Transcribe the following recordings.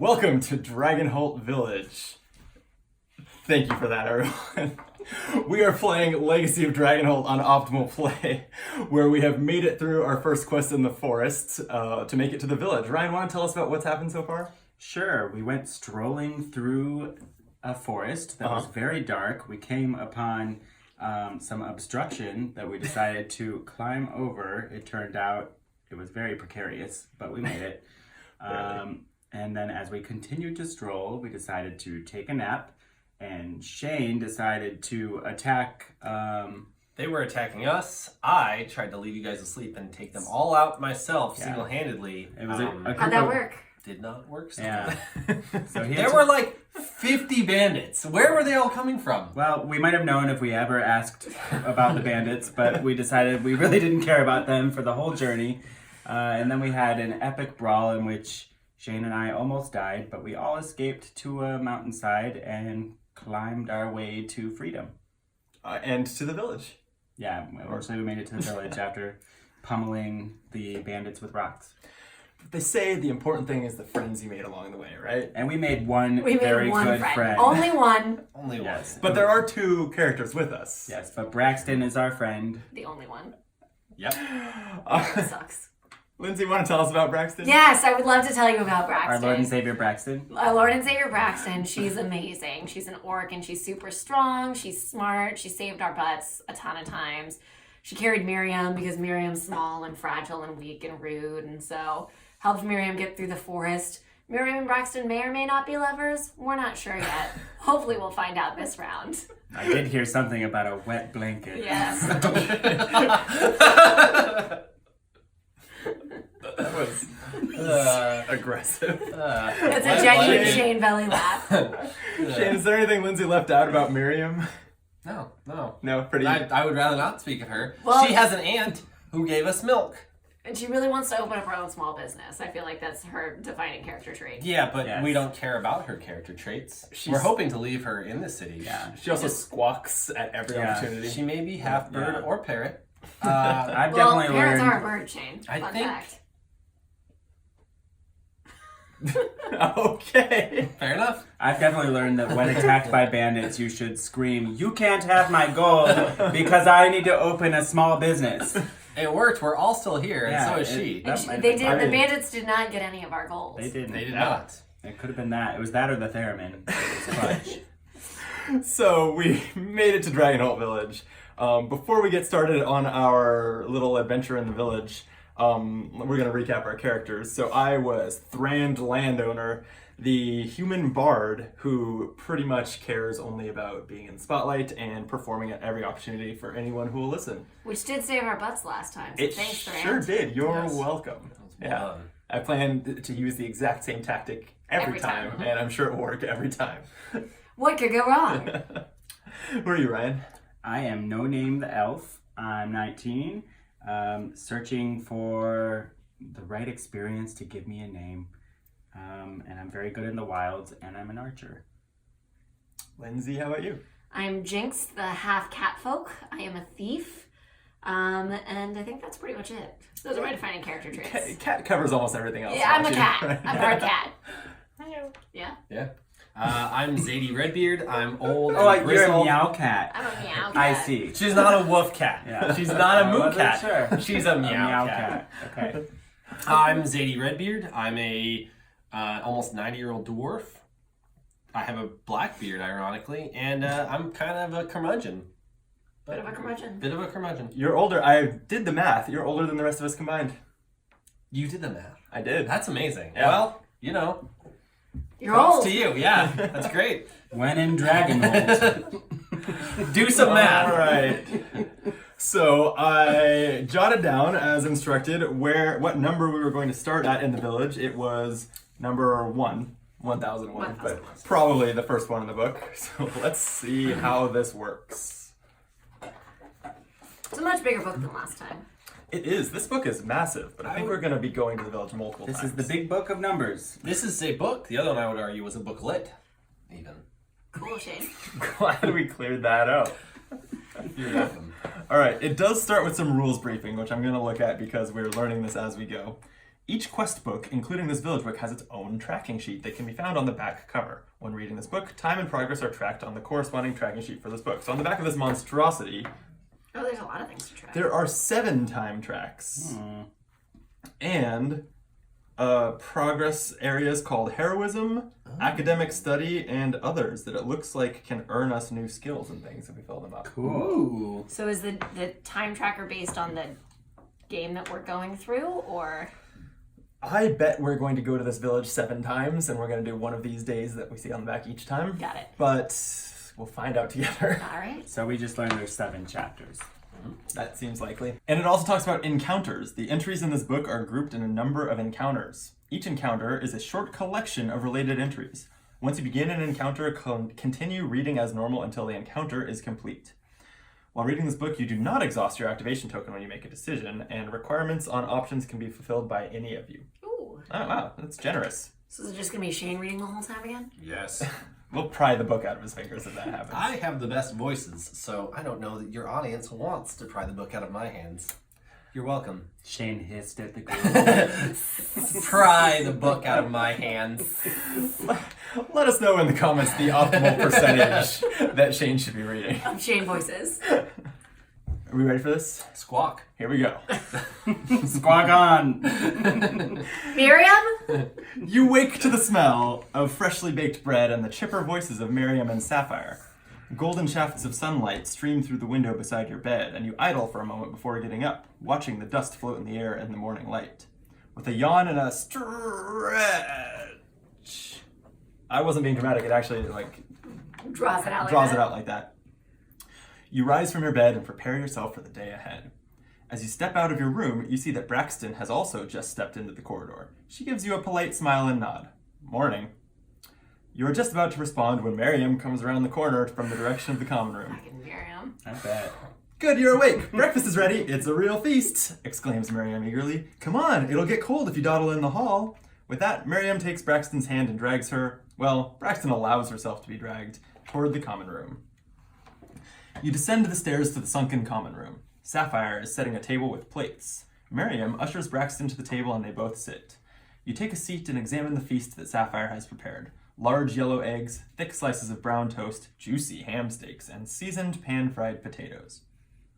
Welcome to Dragonholt Village. Thank you for that, everyone. We are playing Legacy of Dragonholt on Optimal Play, where we have made it through our first quest in the forest to make it to the village. Ryan, want to tell us about what's happened so far? Sure. We went strolling through a forest that was very dark. We came upon some obstruction that we decided to climb over. It turned out it was very precarious, but we made it. And then as we continued to stroll, we decided to take a nap, and Shane decided to attack... They were attacking us. I tried to leave you guys asleep and take them all out myself single-handedly. It was how'd that work? Did not work. Yeah. So there were like 50 bandits. Where were they all coming from? Well, we might have known if we ever asked about the bandits, but we decided we really didn't care about them for the whole journey. And then we had an epic brawl in which Shane and I almost died, but we all escaped to a mountainside and climbed our way to freedom. And to the village. Yeah, eventually we made it to the village after pummeling the bandits with rocks. They say the important thing is the friends you made along the way, right? And we made one We very made one good friend. Only one. Only one. Yes. But there are two characters with us. Yes, but Braxton is our friend. The only one. Yep. That sucks. Lindsay, want to tell us about Braxton? Yes, I would love to tell you about Braxton. Our Lord and Savior Braxton. Our Lord and Savior Braxton. She's amazing. She's an orc and she's super strong. She's smart. She saved our butts a ton of times. She carried Miriam because Miriam's small and fragile and weak and rude, and so helped Miriam get through the forest. Miriam and Braxton may or may not be lovers. We're not sure yet. Hopefully we'll find out this round. I did hear something about a wet blanket. Yes. That was aggressive. It's a genuine Shane belly laugh. Shane, is there anything Lindsay left out about Miriam? No. No, pretty... I would rather not speak of her. Well- She has an aunt who gave us milk. And she really wants to open up her own small business. I feel like that's her defining character trait. Yeah, but Yes. we don't care about her character traits. We're hoping to leave her in the city. Yeah. She also squawks at every opportunity. She may be half bird or parrot. I've Well, definitely parents learned... are a bird, Shane. I Fun think- fact. Okay. Fair enough. I've definitely learned that when attacked by bandits, you should scream, "You can't have my gold because I need to open a small business." It worked. We're all still here, and so is she. And the bandits did not get any of our goals. They didn't. They did not. It could have been that. It was that or the theremin. It was clutch. So we made it to Dragonholt Village. Before we get started on our little adventure in the village, we're going to recap our characters. So I was Thrand Landowner, the human bard who pretty much cares only about being in the spotlight and performing at every opportunity for anyone who will listen. Which did save our butts last time. So It thanks, sure Thrand. did. You're Yes. welcome. well Yeah. done. I plan to use the exact same tactic every Every time. time, and I'm sure it will work every time. What could go wrong? Who are you, Ryan? I am No Name the Elf. I'm 19, searching for the right experience to give me a name. And I'm very good in the wilds, and I'm an archer. Lindsay, how about you? I'm Jinx, the half catfolk. I am a thief. And I think that's pretty much it. Those are my defining character traits. Cat covers almost everything else. Yeah, I'm a don't you? cat. Right? I'm part cat. Yeah? Yeah. I'm Zadie Redbeard. I'm old Oh, and you're a grizzled. meow cat. I'm a meow cat. I see. She's not a wolf cat. Yeah. She's not a I moo wasn't cat. sure. She's a meow, Meow cat. cat. Okay. I'm Zadie Redbeard. I'm a almost 90-year-old dwarf. I have a black beard, ironically, and I'm kind of a curmudgeon. Bit of a curmudgeon. Bit of a curmudgeon. You're older. I did the math. You're older than the rest of us combined. You did the math. I did. That's amazing. Yeah. Well, you know, You're props old. to you. Yeah, that's great. When in Dragonholt. Do some math. All right. So I jotted down, as instructed, what number we were going to start at in the village. It was number 1001, but probably the first one in the book. So let's see how this works. It's a much bigger book than last time. It is. This book is massive, but I think we're going to be going to the village multiple This times. is the big book of numbers. This is a book. The other one I would argue was a booklet, even. Cool, Shane. Glad we cleared that up. You're welcome. All right, it does start with some rules briefing, which I'm going to look at because we're learning this as we go. Each quest book, including this village book, has its own tracking sheet that can be found on the back cover. When reading this book, time and progress are tracked on the corresponding tracking sheet for this book. So on the back of this monstrosity, Oh, there's a lot of things to track. there are 7 time tracks. And progress areas called heroism, academic study, and others that it looks like can earn us new skills and things if we fill them up. Ooh. So is the time tracker based on the game that we're going through, or? I bet we're going to go to this village 7 times, and we're going to do one of these days that we see on the back each time. Got it. But we'll find out together. All right. So we just learned there's 7 chapters. That seems likely. And it also talks about encounters. The entries in this book are grouped in a number of encounters. Each encounter is a short collection of related entries. Once you begin an encounter, continue reading as normal until the encounter is complete. While reading this book, you do not exhaust your activation token when you make a decision, and requirements on options can be fulfilled by any of you. Ooh. Oh, wow, that's generous. So is it just gonna be Shane reading the whole time again? Yes. We'll pry the book out of his fingers if that happens. I have the best voices, so I don't know that your audience wants to pry the book out of my hands. You're welcome. Shane hissed at the group. Pry the book out of my hands. Let us know in the comments the optimal percentage that Shane should be reading. Shane voices. Are we ready for this? Squawk. Here we go. Squawk on! Miriam? You wake to the smell of freshly baked bread and the chipper voices of Miriam and Sapphire. Golden shafts of sunlight stream through the window beside your bed, and you idle for a moment before getting up, watching the dust float in the air in the morning light. With a yawn and a stretch. I wasn't being dramatic, it actually Draws it out draws like it out like that. You rise from your bed and prepare yourself for the day ahead. As you step out of your room, you see that Braxton has also just stepped into the corridor. She gives you a polite smile and nod. Morning. You are just about to respond when Miriam comes around the corner from the direction of the common room. Fucking Miriam. I bet. Good, you're awake. Breakfast is ready. It's a real feast, exclaims Miriam eagerly. Come on, it'll get cold if you dawdle in the hall. With that, Miriam takes Braxton's hand and drags her, well, Braxton allows herself to be dragged, toward the common room. You descend the stairs to the sunken common room. Sapphire is setting a table with plates. Miriam ushers Braxton to the table and they both sit. You take a seat and examine the feast that Sapphire has prepared. Large yellow eggs, thick slices of brown toast, juicy ham steaks, and seasoned pan-fried potatoes.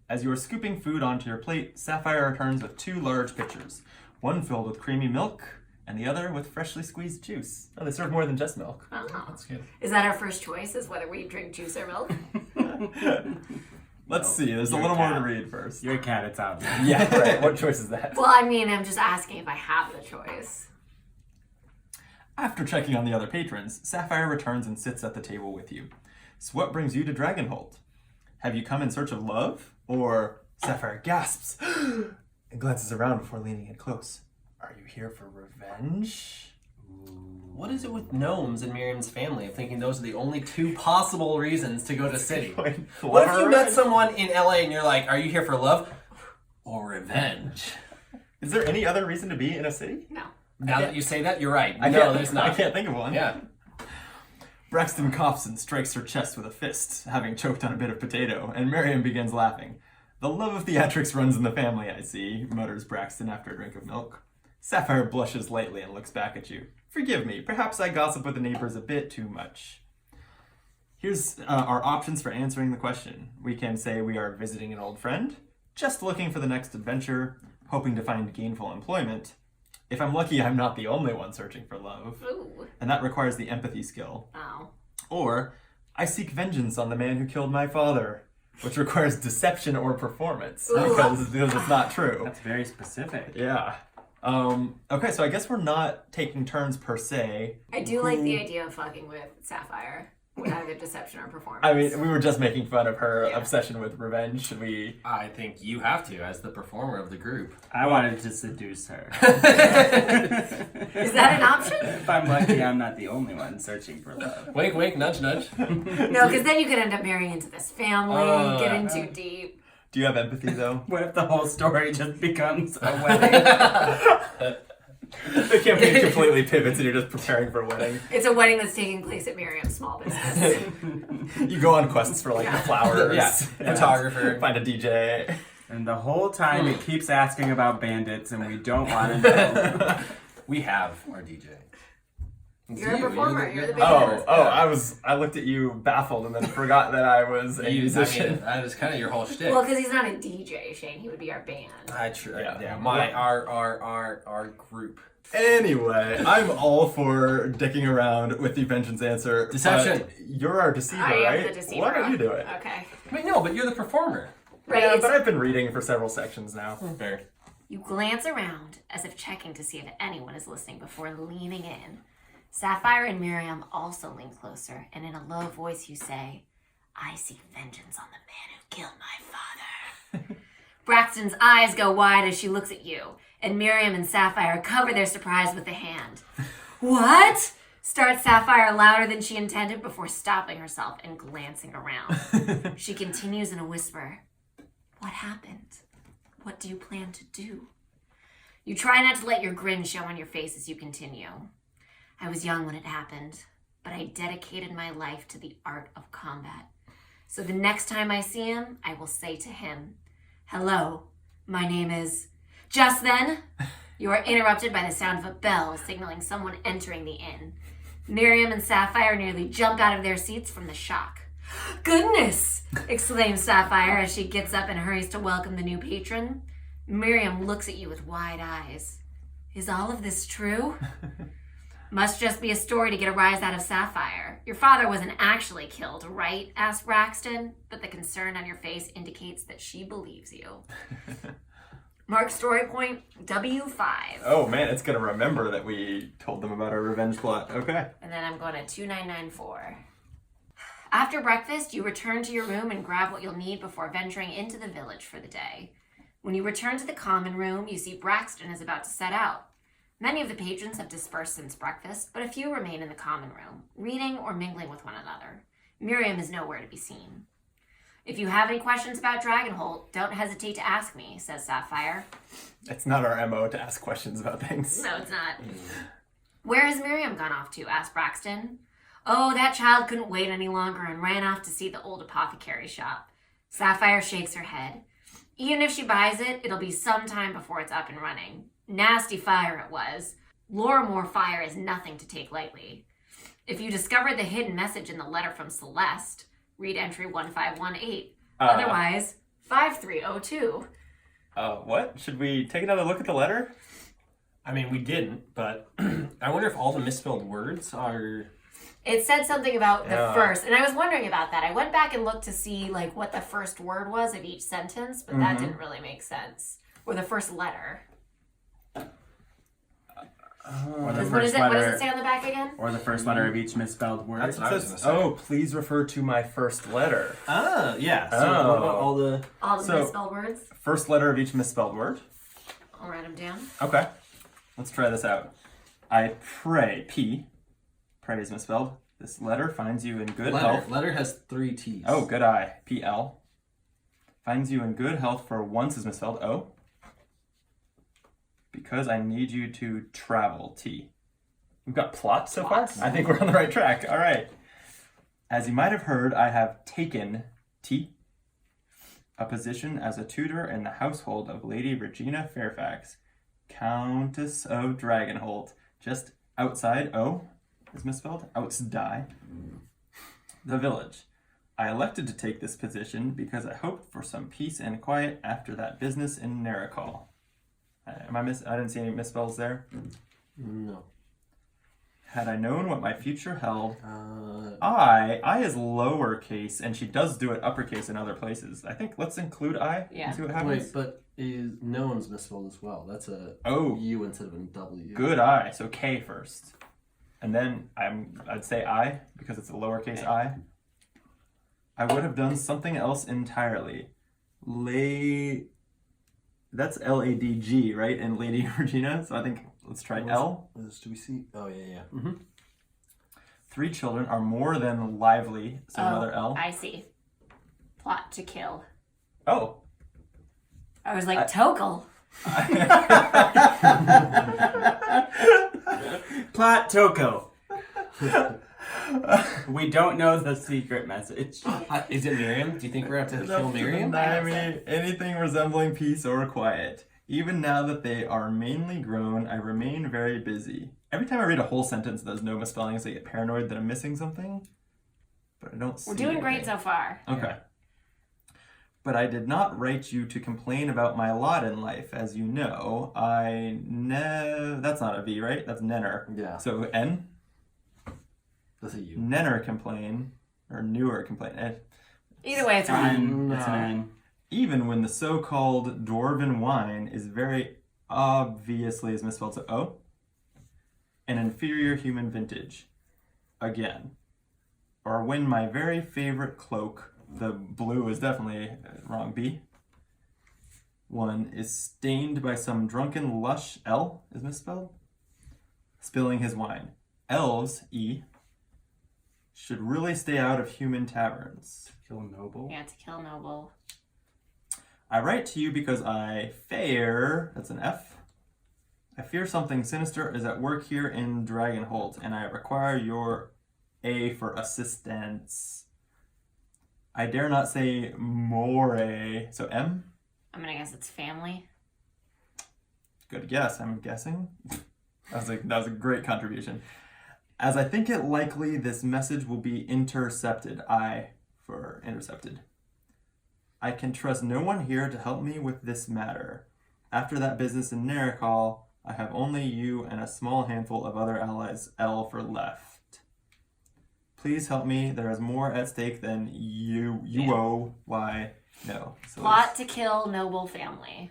As you are scooping food onto your plate, Sapphire returns with 2 large pitchers, one filled with creamy milk and the other with freshly squeezed juice. Oh, they serve more than just milk. Oh. That's good. Is that our first choice, is whether we drink juice or milk? Let's see, there's a You're little a more to cat. read first. You're a cat, it's obvious. Yeah, right. What choice is that? Well, I mean, I'm just asking if I have the choice. After checking on the other patrons, Sapphire returns and sits at the table with you. So what brings you to Dragonholt? Have you come in search of love? Or Sapphire gasps and glances around before leaning in close. Are you here for revenge? What is it with gnomes and Miriam's family of thinking those are the only 2 possible reasons to go to city? What if you met someone in LA and you're like, are you here for love or revenge? Is there any other reason to be in a city? No. Now that you say that, you're right. I No, can't- there's not. I can't think of one. Yeah. Braxton coughs and strikes her chest with a fist, having choked on a bit of potato, and Miriam begins laughing. The love of theatrics runs in the family, I see, mutters Braxton after a drink of milk. Sapphire blushes lightly and looks back at you. Forgive me, perhaps I gossip with the neighbors a bit too much. Here's our options for answering the question. We can say we are visiting an old friend, just looking for the next adventure, hoping to find gainful employment. If I'm lucky, I'm not the only one searching for love, Ooh. and that requires the empathy skill. Oh. Or, I seek vengeance on the man who killed my father, which requires deception or performance, because it's not true. That's very specific. Yeah. Okay, so I guess we're not taking turns per se. I do like the idea of fucking with Sapphire with either deception or performance. I mean, we were just making fun of her Yeah. obsession with revenge. I think you have to, as the performer of the group. I wanted to seduce her. Is that an option? If I'm lucky, I'm not the only one searching for love. Wink, wink, nudge, nudge. No, because then you could end up marrying into this family, get in too deep. Do you have empathy, though? What if the whole story just becomes a wedding? The campaign completely pivots and you're just preparing for a wedding. It's a wedding that's taking place at Miriam's small business. You go on quests for, like, the flowers. Yeah, photographer. Find a DJ. And the whole time it keeps asking about bandits, and we don't want to know. We have our DJ. You're a performer. You're the big I looked at you baffled and then forgot that I was a musician. That is kind of your whole shtick. Well, because he's not a DJ, Shane. He would be our band. Our group. Anyway, I'm all for dicking around with the vengeance answer. Deception. But you're our deceiver, I right? am the deceiver. Why don't you do it? Okay. Wait, no, but you're the performer. Right. Yeah, but I've been reading for several sections now. Fair. You glance around as if checking to see if anyone is listening before leaning in. Sapphire and Miriam also lean closer, and in a low voice you say, I seek vengeance on the man who killed my father. Braxton's eyes go wide as she looks at you, and Miriam and Sapphire cover their surprise with a hand. What? Starts Sapphire louder than she intended before stopping herself and glancing around. She continues in a whisper, What happened? What do you plan to do? You try not to let your grin show on your face as you continue. I was young when it happened, but I dedicated my life to the art of combat. So the next time I see him, I will say to him, Hello, my name is... Just then, you are interrupted by the sound of a bell signaling someone entering the inn. Miriam and Sapphire nearly jump out of their seats from the shock. Goodness! Exclaims Sapphire as she gets up and hurries to welcome the new patron. Miriam looks at you with wide eyes. Is all of this true? Must just be a story to get a rise out of Sapphire. Your father wasn't actually killed, right? Asked Braxton, but the concern on your face indicates that she believes you. Mark story point W5. Oh man, it's gonna remember that we told them about our revenge plot. Okay. And then I'm going to 2994. After breakfast, you return to your room and grab what you'll need before venturing into the village for the day. When you return to the common room, you see Braxton is about to set out. Many of the patrons have dispersed since breakfast, but a few remain in the common room, reading or mingling with one another. Miriam is nowhere to be seen. If you have any questions about Dragonholt, don't hesitate to ask me, says Sapphire. It's not our MO to ask questions about things. No, it's not. Where has Miriam gone off to? Asked Braxton. Oh, that child couldn't wait any longer and ran off to see the old Apothecary Shop. Sapphire shakes her head. Even if she buys it, it'll be some time before it's up and running. Nasty fire it was. Lorimore fire is nothing to take lightly. If you discovered the hidden message in the letter from Celeste, read entry 1518. Otherwise, 5302. What? Should we take another look at the letter? I mean, we didn't, but I wonder if all the misspelled words are... It said something about the first, and I was wondering about that. I went back and looked to see like what the first word was of each sentence, but that didn't really make sense. Or the first letter. What does it say on the back again? Or the first letter of each misspelled word. That's what I was going to say. Please refer to my first letter. Yeah. So what about all the Misspelled words? First letter of each misspelled word. I'll write them down. Okay. Let's try this out. I pray, P. Pray is misspelled. This letter finds you in good health. Letter has 3 T's. Oh, good eye. PL. Finds you in good health for once is misspelled. O. Because I need you to travel. T. We've got plot so far? I think we're on the right track. All right. As you might have heard, I have taken T. A position as a tutor in the household of Lady Regina Fairfax, Countess of Dragonholt, just outside O. Is misspelled. Outside the village. I elected to take this position because I hoped for some peace and quiet after that business in Naricol. I didn't see any misspells there. No. Had I known what my future held, I is lowercase, and she does do it uppercase in other places. I think let's include I and see what happens. Wait, but no one's misspelled as well. That's a U instead of a W. Good I. So K first. And then I'd say I, because it's a lowercase I. I would have done something else entirely. That's Ladg, right? And Lady Regina. So I think let's try L. Do we see? Oh, yeah. 3 children are more than lively. So another L. I see. Plot to kill. Oh. I was like, Tokel. Plot Toko. We don't know the secret message. Is it Miriam? Do you think we're going to have to kill Miriam? Deny me anything resembling peace or quiet. Even now that they are mainly grown, I remain very busy. Every time I read a whole sentence that has no misspellings, I get paranoid that I'm missing something. But I don't see We're doing anything. great so far. Okay. But I did not write you to complain about my lot in life. As you know, that's not a V, right? That's Nenner. Yeah. So N? That's a U. Nenner complain, or newer complain. Either way, it's fine. It's an N. Even when the so-called dwarven wine is very obviously is misspelled, so O. An inferior human vintage. Again. Or when my very favorite cloak, the blue is definitely wrong, B. One is stained by some drunken lush, L is misspelled, spilling his wine. Elves, E, should really stay out of human taverns. Kill noble. Yeah, to kill noble. I write to you because I fear, that's an F, I fear something sinister is at work here in Dragonholt, and I require your A for assistance. I dare not say more, so M? I'm gonna guess it's family. Good guess, I'm guessing. That was a great contribution. As I think it likely this message will be intercepted. I for intercepted. I can trust no one here to help me with this matter. After that business in Narikal, I have only you and a small handful of other allies, L for left. Please help me. There is more at stake than no. So Plot to kill noble family.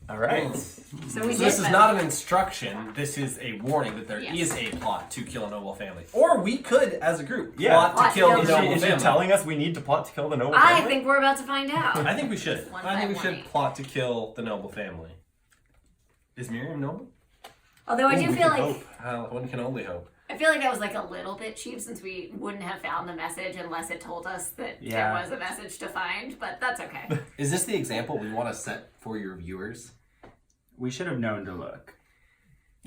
All right. So we So did this is that. not an instruction. This is a warning that there Yes. is a plot to kill a noble family. Or we could, as a group, Yeah. plot Plot to kill to the kill noble is she family. telling us we need to plot to kill the noble I family? think we're about to find out. I think we should. One I think we by should one. plot to kill the noble family. Is Miriam noble? Although I do we feel can like hope. One can only hope. I feel like that was like a little bit cheap since we wouldn't have found the message unless it told us that Yeah. there was a message to find, but that's okay. Is this the example we want to set for your viewers? We should have known to look.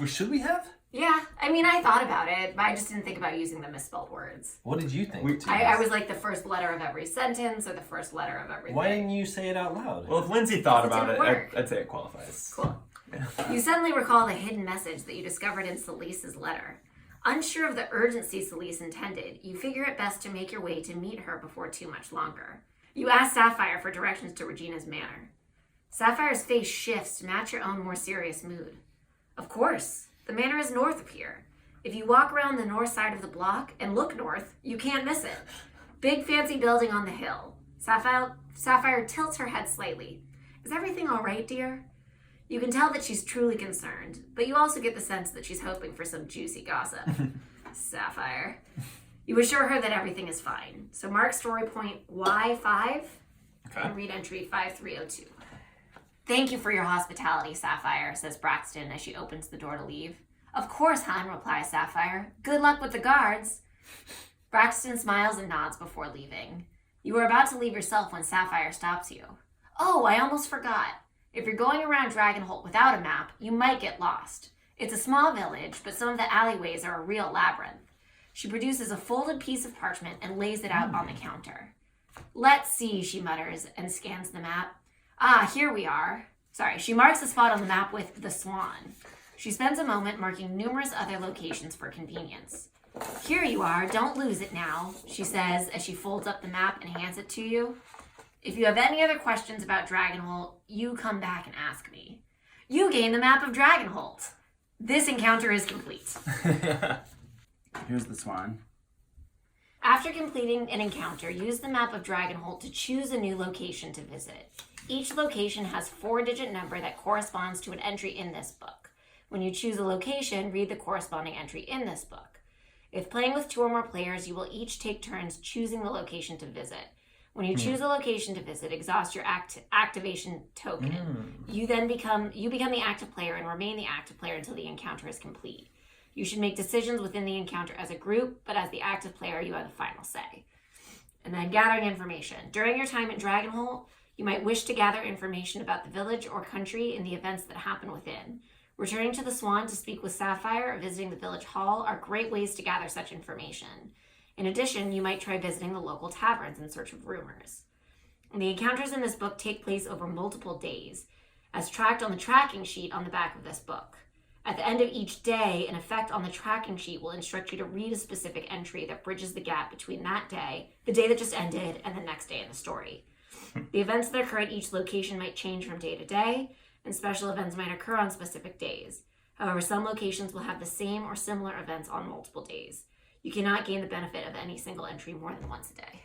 Should we have? Yeah, I mean, I thought about it, but I just didn't think about using the misspelled words. What did you think? I was like the first letter of every sentence or the first letter of everything. Why didn't you say it out loud? Well, if Lindsay thought It about didn't it, work. I'd say it qualifies. Cool. You suddenly recall the hidden message that you discovered in Celise's letter. Unsure of the urgency Celise intended, you figure it best to make your way to meet her before too much longer. You ask Sapphire for directions to Regina's manor. Sapphire's face shifts to match your own more serious mood. Of course, the manor is north of here. If you walk around the north side of the block and look north, you can't miss it. Big fancy building on the hill. Sapphire tilts her head slightly. Is everything all right, dear? You can tell that she's truly concerned, but you also get the sense that she's hoping for some juicy gossip. Sapphire. You assure her that everything is fine. So mark story point Y5 and read entry 5302. Thank you for your hospitality, Sapphire, says Braxton as she opens the door to leave. Of course, hon, replies Sapphire. Good luck with the guards. Braxton smiles and nods before leaving. You are about to leave yourself when Sapphire stops you. Oh, I almost forgot. If you're going around Dragonholt without a map, you might get lost. It's a small village, but some of the alleyways are a real labyrinth. She produces a folded piece of parchment and lays it out on the counter. Let's see, she mutters and scans the map. Ah, here we are. She marks a spot on the map with the Swan. She spends a moment marking numerous other locations for convenience. Here you are, don't lose it now, she says as she folds up the map and hands it to you. If you have any other questions about Dragonholt, you come back and ask me. You gain the map of Dragonholt. This encounter is complete. Here's the swan. After completing an encounter, use the map of Dragonholt to choose a new location to visit. Each location has a 4-digit number that corresponds to an entry in this book. When you choose a location, read the corresponding entry in this book. If playing with 2 or more players, you will each take turns choosing the location to visit. When you choose a location to visit, exhaust your activation token. You become the active player and remain the active player until the encounter is complete. You should make decisions within the encounter as a group, but as the active player, you have the final say. And then gathering information. During your time at Dragonholt, you might wish to gather information about the village or country and the events that happen within. Returning to the Swan to speak with Sapphire or visiting the village hall are great ways to gather such information. In addition, you might try visiting the local taverns in search of rumors. The encounters in this book take place over multiple days, as tracked on the tracking sheet on the back of this book. At the end of each day, an effect on the tracking sheet will instruct you to read a specific entry that bridges the gap between that day, the day that just ended, and the next day in the story. The events that occur at each location might change from day to day, and special events might occur on specific days. However, some locations will have the same or similar events on multiple days. You cannot gain the benefit of any single entry more than once a day.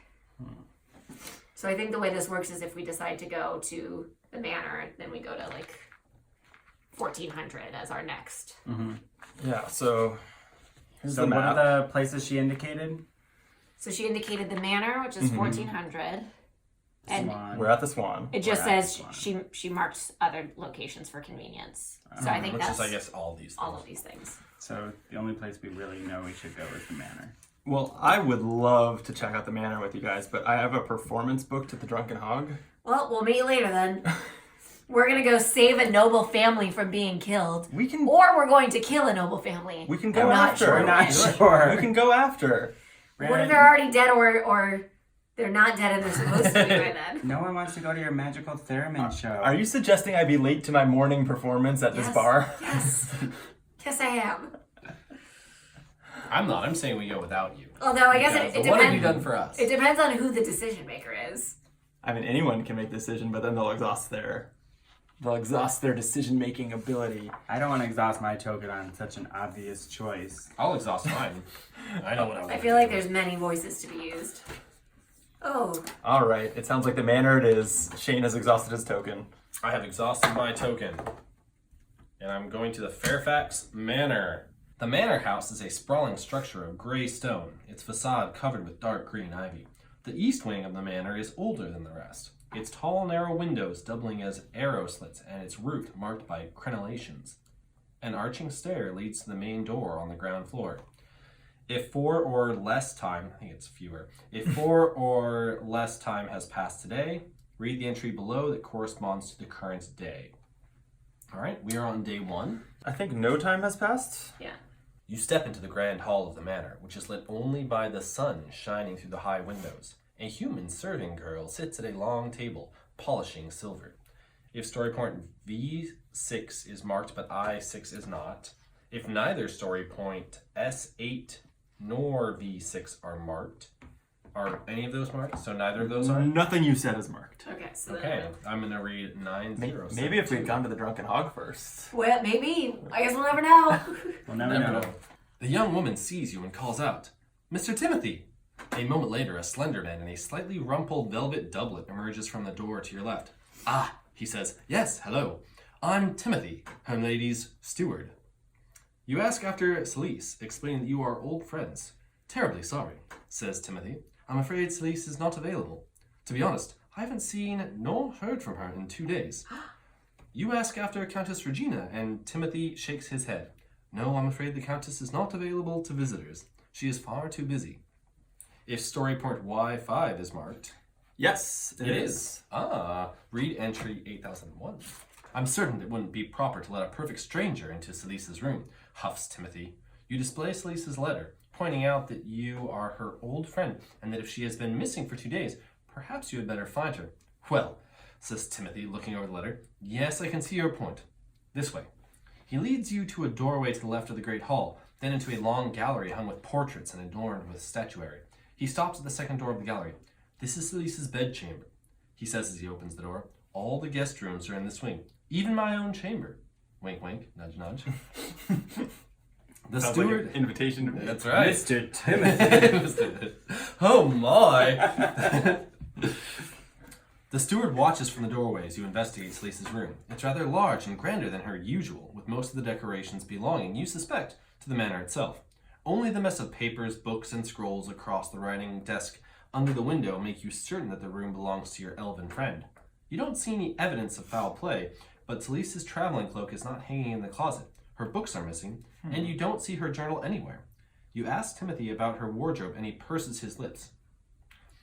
So I think the way this works is if we decide to go to the manor, then we go to like 1400 as our next. Yeah, so here's So the what map. are the places she indicated? So she indicated the manor, which is 1400. And Swan. We're at the Swan. it just We're at says Swan. she marked other locations for convenience. So I think Which that's is, I guess, all these things. all of these things. So the only place we really know we should go is the manor. Well, I would love to check out the manor with you guys, but I have a performance booked at the Drunken Hog. Well, we'll meet you later then. We're gonna go save a noble family from being killed. We can Or we're going to kill a noble family. we can go I'm not after. sure We're not which. sure. We can go after. What if they're already dead or they're not dead and they're supposed to be by then? No one wants to go to your magical theremin show. Are you suggesting I be late to my morning performance at this Yes. bar? Yes. Yes, I am. I'm not. I'm saying we go without you. Although I guess Because it what have you depends. done for us? It depends on who the decision maker is. I mean, anyone can make the decision, but then they'll exhaust their decision-making ability. I don't want to exhaust my token on such an obvious choice. I'll exhaust mine. I know what I want. I feel like there's many voices to be used. Oh, All right, it sounds like the manor it is. Shane has exhausted his token. I have exhausted my token. And I'm going to the Fairfax Manor. The manor house is a sprawling structure of gray stone, its facade covered with dark green ivy. The east wing of the manor is older than the rest, its tall, narrow windows doubling as arrow slits and its roof marked by crenellations. An arching stair leads to the main door on the ground floor. If 4 or less time, I think it's fewer, if 4 or less time has passed today, read the entry below that corresponds to the current day. All right, we are on day 1. I think no time has passed. yeah. You step into the grand hall of the manor, which is lit only by the sun shining through the high windows. A human serving girl sits at a long table, polishing silver. If story point V6 is marked but I6 is not, if neither story point S8 nor V6 are marked, are any of those marked? So neither of those are? Nothing you said is marked. Okay, so Okay, I'm going to read 9072. Maybe if we'd gone to the Drunken Hog first. well, maybe. I guess we'll never know. We'll never Never know. know. The young woman sees you and calls out, "Mr. Timothy!" A moment later, a slender man in a slightly rumpled velvet doublet emerges from the door to your left. "Ah," he says. "Yes, hello. I'm Timothy, her lady's steward." You ask after Celise, explaining that you are old friends. "Terribly sorry," says Timothy. "I'm afraid Celise is not available. To be honest, I haven't seen nor heard from her in 2 days." You ask after Countess Regina, and Timothy shakes his head. "No, I'm afraid the Countess is not available to visitors. She is far too busy." If story point Y5 is marked, Yes, it is. Read entry 8001. "I'm certain it wouldn't be proper to let a perfect stranger into Celise's room," huffs Timothy. You display Celise's letter, pointing out that you are her old friend, and that if she has been missing for 2 days, perhaps you had better find her. "Well," says Timothy, looking over the letter, "yes, I can see your point. This way." He leads you to a doorway to the left of the great hall, then into a long gallery hung with portraits and adorned with statuary. He stops at the second door of the gallery. "This is Celise's bedchamber," he says as he opens the door. "All the guest rooms are in this wing, even my own chamber." Wink, wink, nudge, nudge. The Sounds steward... like an invitation to me. That's right. Mr. Timothy. Oh my! The steward watches from the doorway as you investigate Celise's room. It's rather large and grander than her usual, with most of the decorations belonging, you suspect, to the manor itself. Only the mess of papers, books, and scrolls across the writing desk under the window make you certain that the room belongs to your elven friend. You don't see any evidence of foul play, but Celise's traveling cloak is not hanging in the closet. Her books are missing, and you don't see her journal anywhere. You ask Timothy about her wardrobe, and he purses his lips.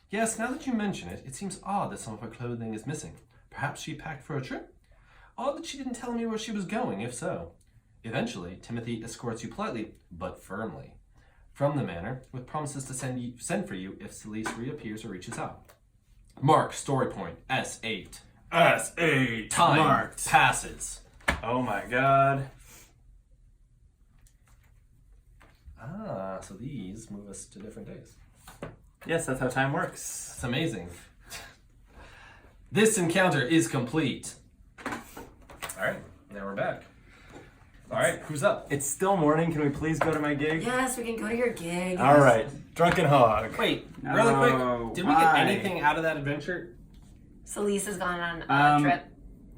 "Yes, now that you mention it, it seems odd that some of her clothing is missing. Perhaps she packed for a trip? Odd that she didn't tell me where she was going, if so." Eventually, Timothy escorts you politely, but firmly, from the manor with promises to send for you if Celise reappears or reaches out. Mark story point S8. S8 Time marked. passes. Oh my god. So these move us to different days. Yes, that's how time works. That's amazing. This encounter is complete. Alright, now we're back. Alright, who's up? It's still morning. Can we please go to my gig? Yes, we can go to your gig. All right. Drunken Hog. Wait, No, really quick. Did we get why? anything out of that adventure? Celise has gone on a trip.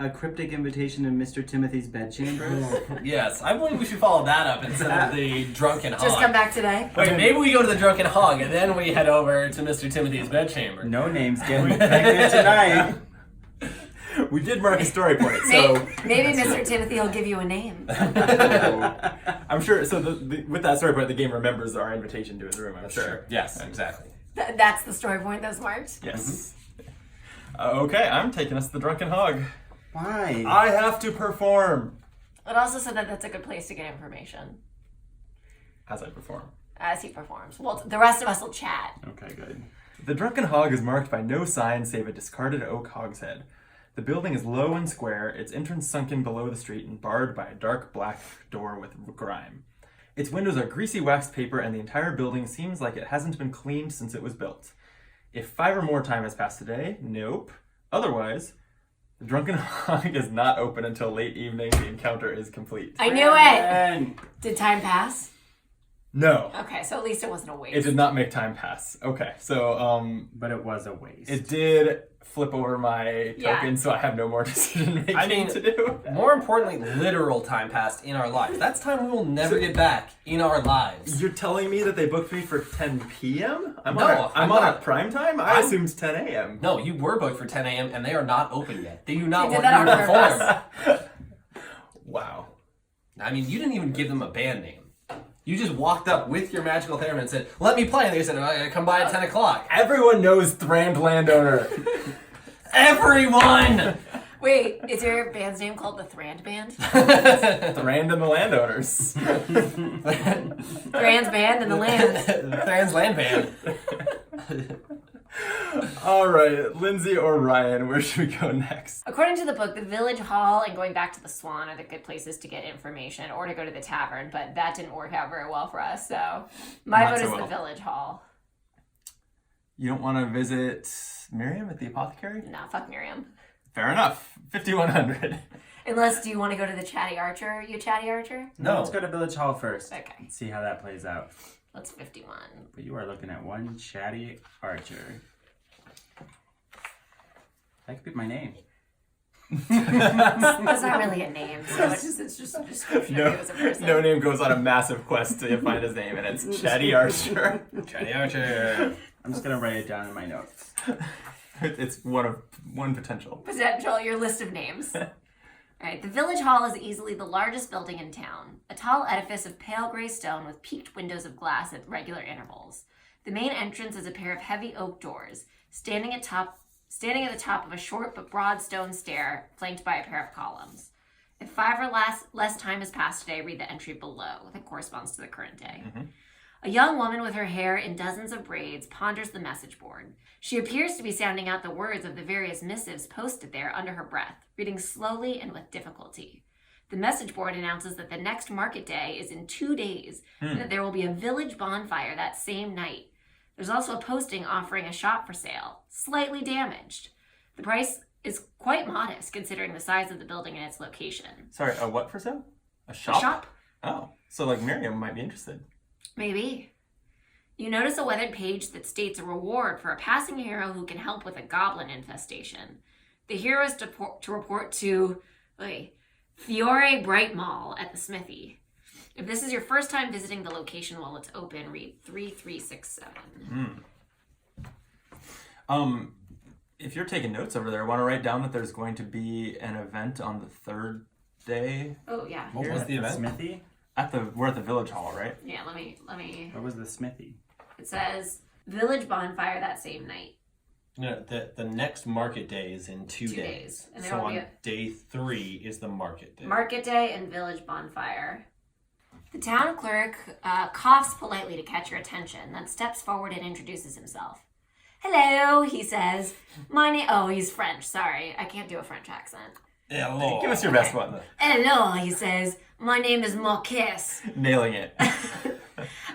A cryptic invitation in Mr. Timothy's bedchambers. Yes, I believe we should follow that up instead of the Drunken Hog. Just come back today. Wait, maybe we go to the Drunken Hog and then we head over to Mr. Timothy's bedchamber. No names getting pregnant tonight. We did mark a story point, so Maybe Mr. Timothy will give you a name. I'm sure. So with that story point, the game remembers our invitation to his room. I'm sure. Yes, exactly. That's the story point that's marked. Yes. Okay, I'm taking us to the Drunken Hog. Why? I have to perform It also said that that's a good place to get information as I perform. as he performs. Well, the rest of us will chat. Okay, good. The Drunken Hog is marked by no sign save a discarded oak hogshead. The building is low and square, its entrance sunken below the street and barred by a dark black door with grime. Its windows are greasy waxed paper and the entire building seems like it hasn't been cleaned since it was built. If 5 or more time has passed today, nope. Otherwise, the Drunken Hog is not open until late evening. The encounter is complete. I knew it! Did time pass? No, Okay, so at least it wasn't a waste. it did not make time pass. Okay, so But it was a waste. it did flip over my Yeah. token, so I have no more decision making I mean, to do. More importantly, literal time passed in our lives. That's time we will never get back in our lives. You're telling me that they booked me for 10 p.m.? I'm No, on I'm a not. prime time? I assumed 10 a.m. No, you were booked for 10 a.m. and they are not open yet. They do not They want did you that to on perform. Wow. I mean, you didn't even give them a band name. You just walked up with your magical theremin and said, "Let me play." And they said, "Come by at 10 o'clock." Everyone knows Thrand Landowner. Everyone! Wait, is your band's name called the Thrand Band? Thrand and the Landowners. Thrand's Band and the Land. Trans Land Band. All right, Lindsay or Ryan, where should we go next? According to the book, the village hall and going back to the Swan are the good places to get information or to go to the tavern, but that didn't work out very well for us, so my Not vote so is well. the village hall. You don't want to visit Miriam at the Apothecary? Nah, fuck Miriam. Fair enough. 5100. Unless, do you want to go to the Chatty Archer? You Chatty Archer? No, No. let's go to Village Hall first. Okay, See how that plays out. let's 51. But you are looking at one chatty archer. That could be my name. That's not really a name, so it's just a description of you as a person. No name goes on a massive quest to find his name, and it's Chatty Archer. Chatty Archer. I'm just gonna write it down in my notes. It's one potential. Potential, your list of names. Alright, the village hall is easily the largest building in town. A tall edifice of pale gray stone with peaked windows of glass at regular intervals. The main entrance is a pair of heavy oak doors, standing at the top of a short but broad stone stair, flanked by a pair of columns. If 5 or less time has passed today, read the entry below that corresponds to the current day. A young woman with her hair in dozens of braids ponders the message board. She appears to be sounding out the words of the various missives posted there under her breath, reading slowly and with difficulty. The message board announces that the next market day is in 2 days, and that there will be a village bonfire that same night. There's also a posting offering a shop for sale, slightly damaged. The price is quite modest considering the size of the building and its location. Sorry, a what for sale? A shop? A shop? Oh, so like Miriam might be interested. Maybe. You notice a weathered page that states a reward for a passing hero who can help with a goblin infestation. The hero is to report to Fiore Brightmall at the smithy. If this is your first time visiting the location while it's open, read 3367. If you're taking notes over there, want to write down that there's going to be an event on the 3rd day Oh yeah. What was the event? Smithy? we're at the village hall, right? Yeah, let me What was the smithy? it says village bonfire that same night. No, the next market day is in 2 2 days. days. And there So will on be a day 3 is the market day. market day and village bonfire. The The town clerk coughs politely to catch your attention, then steps forward and introduces himself. Hello, he says. My name... Oh, he's French. Sorry, I can't do a French accent. Hello. Give us your best one. Hello, he says. My name is Marquez. Nailing it.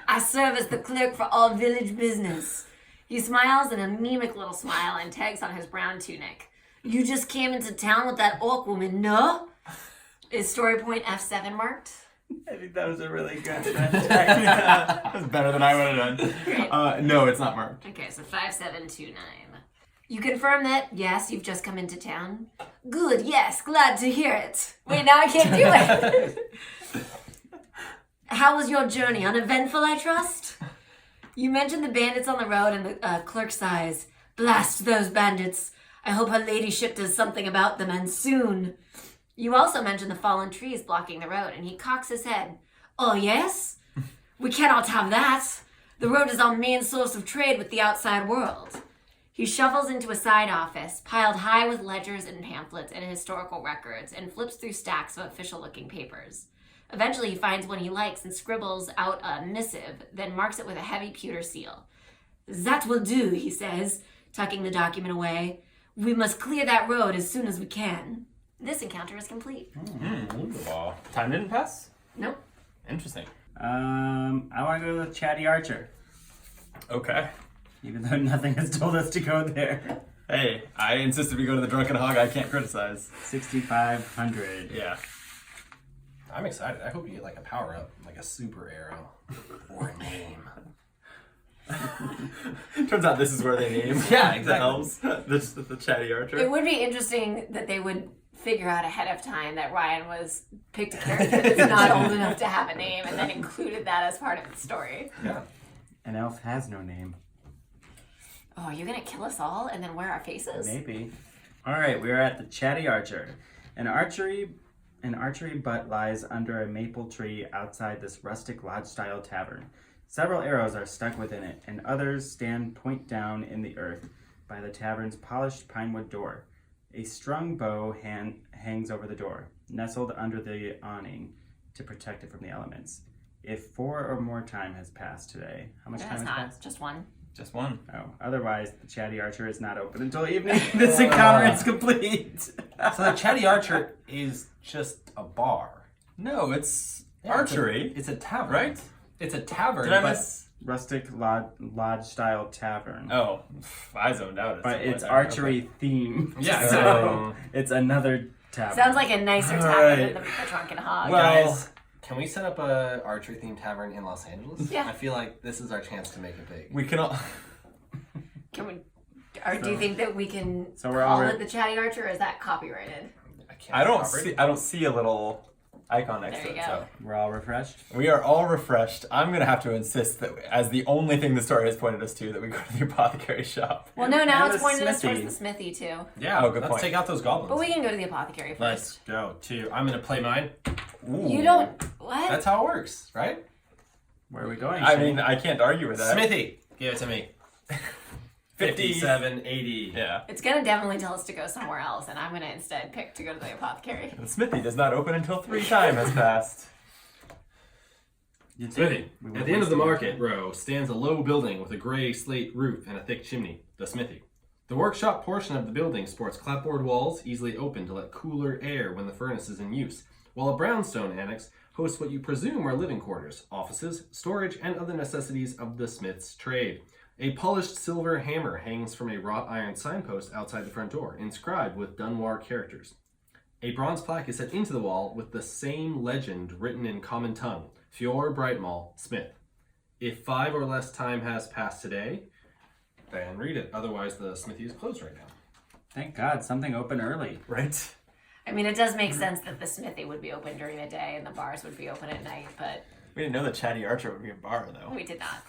I serve as the clerk for all village business. He smiles an anemic little smile and tags on his brown tunic. You just came into town with that orc woman, no? Is story point F7 marked? I think that was a really good That's better than I would have done. No, it's not marked. Okay, so 5729. You confirm that, yes, you've just come into town? Good, yes, glad to hear it. Wait, now I can't do it. How was your journey? Uneventful, I trust? You mentioned the bandits on the road and the clerk sighs. Blast those bandits. I hope her ladyship does something about them, and soon. You also mentioned the fallen trees blocking the road, and he cocks his head. Oh, yes? We cannot have that. The road is our main source of trade with the outside world. He shuffles into a side office, piled high with ledgers and pamphlets and historical records, and flips through stacks of official-looking papers. Eventually, he finds one he likes and scribbles out a missive, then marks it with a heavy pewter seal. That will do, he says, tucking the document away. We must clear that road as soon as we can. This encounter is complete. Wow. Time didn't pass? Nope. Interesting. I want to go with Chatty Archer, Okay. even though nothing has told us to go there. Hey, I insisted we go to the Drunken Haunt. I can't criticize. 6,500. Yeah. I'm excited. I hope you get like a power up, like a super arrow or a name. Turns out this is where they name Yeah, the exactly. elves. the Chatty Archer. It would be interesting that they would figure out ahead of time that Ryan was picked a character that's not old enough to have a name and then included that as part of the story. Yeah. An elf has no name. Oh, you're gonna kill us all and then wear our faces? Maybe. All right, we are at the Chatty Archer. An archery butt lies under a maple tree outside this rustic lodge-style tavern. Several arrows are stuck within it, and others stand point down in the earth by the tavern's polished pinewood door. A strung bow hangs over the door, nestled under the awning to protect it from the elements. If 4 or more time has passed today, how much time That's has not, passed? just one. Just one. Oh, otherwise, the Chatty Archer is not open until evening. This encounter is complete. So the Chatty Archer is just a bar. No, it's Yeah, archery. It's a tavern. Right? It's a tavern. Did I but miss? Rustic lodge-style tavern. Oh, I zoned out. But it's archery themed. Yeah, so exactly. it's another tavern. Sounds like a nicer tavern Alright. than the Drunken Hog. Well- Guys, can we set up a archery themed tavern in Los Angeles? Yeah. I feel like this is our chance to make it big. We can all. Can we? Or do you think that we can So we're call all it the Chatty Archer, or is that copyrighted? I don't see a little icon next There to you it. go. So We're all refreshed. we are all refreshed. I'm gonna have to insist that as the only thing the story has pointed us to, that we go to the Apothecary Shop. Well, no, now And it's the pointed us towards smithy. the smithy too. Yeah, Oh, good let's point. take out those goblins. But we can go to the apothecary first. Let's go to. I'm gonna play mine. Ooh. You don't. What? That's how it works, right? Where are we going? I Shane? mean, I can't argue with that. Smithy, give it to me. 57, 80. Yeah. It's gonna definitely tell us to go somewhere else, and I'm gonna instead pick to go to the apothecary. The smithy does not open until 3 time has passed. You'd think Smithy. we were At the end of the wasting market time. row stands a low building with a gray slate roof and a thick chimney, the smithy. The workshop portion of the building sports clapboard walls easily open to let cooler air when the furnace is in use, while a brownstone annex hosts what you presume are living quarters, offices, storage, and other necessities of the smith's trade. A polished silver hammer hangs from a wrought iron signpost outside the front door, inscribed with Dunwar characters. A bronze plaque is set into the wall with the same legend written in common tongue, Fjord Brightmall, Smith. If 5 or less time has passed today, then read it. Otherwise, the smithy is closed right now. Thank God, something open early. Right? I mean, it does make sense that the smithy would be open during the day and the bars would be open at night, but We didn't know the Chatty Archer would be a bar, though. we did not.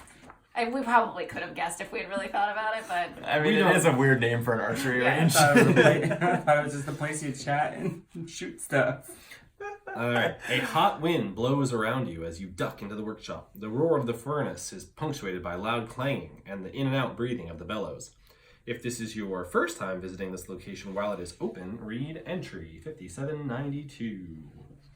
We probably could have guessed if we had really thought about it, but I mean, it is a weird name for an archery Yeah. range. I thought it was just the place you chat and shoot stuff. Alright. A hot wind blows around you as you duck into the workshop. The roar of the furnace is punctuated by loud clanging and the in and out breathing of the bellows. If this is your first time visiting this location while it is open, read entry 5792.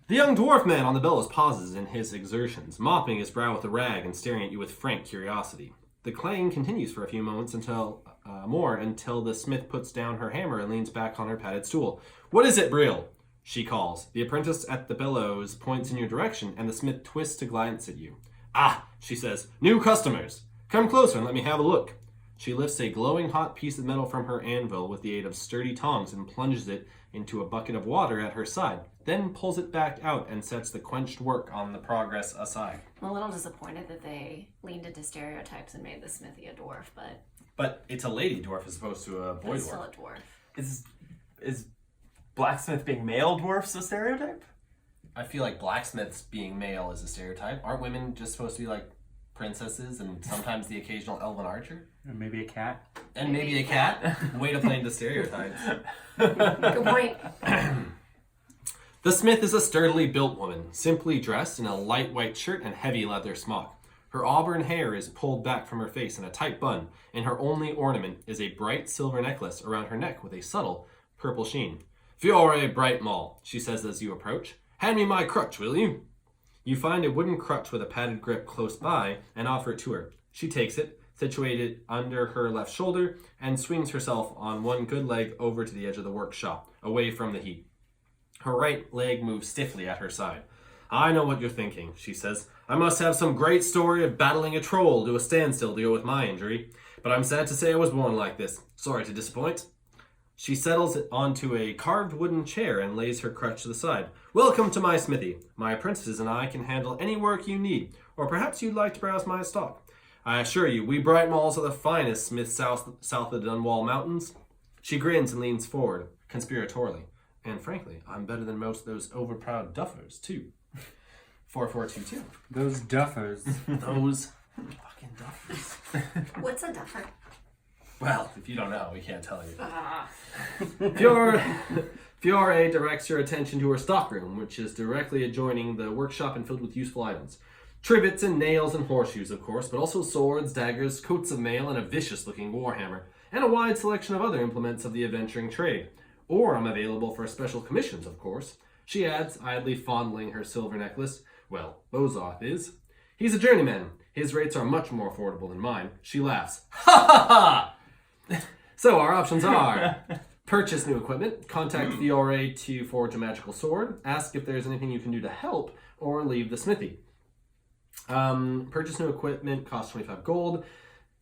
The young dwarf man on the bellows pauses in his exertions, mopping his brow with a rag and staring at you with frank curiosity. The clang continues for a few moments until the smith puts down her hammer and leans back on her padded stool. "What is it, Brill?" she calls. The apprentice at the bellows points in your direction, and the smith twists to glance at you. "Ah," she says, "new customers. Come closer and let me have a look." She lifts a glowing hot piece of metal from her anvil with the aid of sturdy tongs and plunges it into a bucket of water at her side, then pulls it back out and sets the quenched work on the progress aside. I'm a little disappointed that they leaned into stereotypes and made the smithy a dwarf, but But it's a lady dwarf as opposed to a boy it's dwarf. still a dwarf. Is Blacksmith being male dwarfs a stereotype? I feel like blacksmiths being male is a stereotype. Aren't women just supposed to be like princesses and sometimes the occasional elven archer? Or maybe a cat. And maybe a cat? Way to play into stereotypes. Good point. The smith is a sturdily built woman, simply dressed in a light white shirt and heavy leather smock. Her auburn hair is pulled back from her face in a tight bun, and her only ornament is a bright silver necklace around her neck with a subtle purple sheen. "Fiore Brightmall," she says as you approach. "Hand me my crutch, will you?" You find a wooden crutch with a padded grip close by and offer it to her. She takes it, situated under her left shoulder, and swings herself on one good leg over to the edge of the workshop, away from the heat. Her right leg moves stiffly at her side. "I know what you're thinking," she says. "I must have some great story of battling a troll to a standstill to go with my injury. But I'm sad to say I was born like this. Sorry to disappoint." She settles it onto a carved wooden chair and lays her crutch to the side. "Welcome to my smithy. My apprentices and I can handle any work you need, or perhaps you'd like to browse my stock. I assure you, we Brightmalls are the finest smiths south of the Dunwall Mountains." She grins and leans forward, conspiratorially. "And frankly, I'm better than most of those overproud duffers, too." 4422. Those duffers. Those fucking duffers. What's a duffer? Well, if you don't know, we can't tell you. Fiore directs your attention to her stockroom, which is directly adjoining the workshop and filled with useful items. Trivets and nails and horseshoes, of course, but also swords, daggers, coats of mail, and a vicious-looking warhammer, and a wide selection of other implements of the adventuring trade. Or I'm available for special commissions, of course. She adds, idly fondling her silver necklace. "Well, Bozoth is. He's a journeyman. His rates are much more affordable than mine." She laughs. "Ha ha ha! So our options are purchase new equipment, contact Fiore to forge a magical sword, ask if there's anything you can do to help, or leave the smithy. Purchase new equipment costs 25 gold.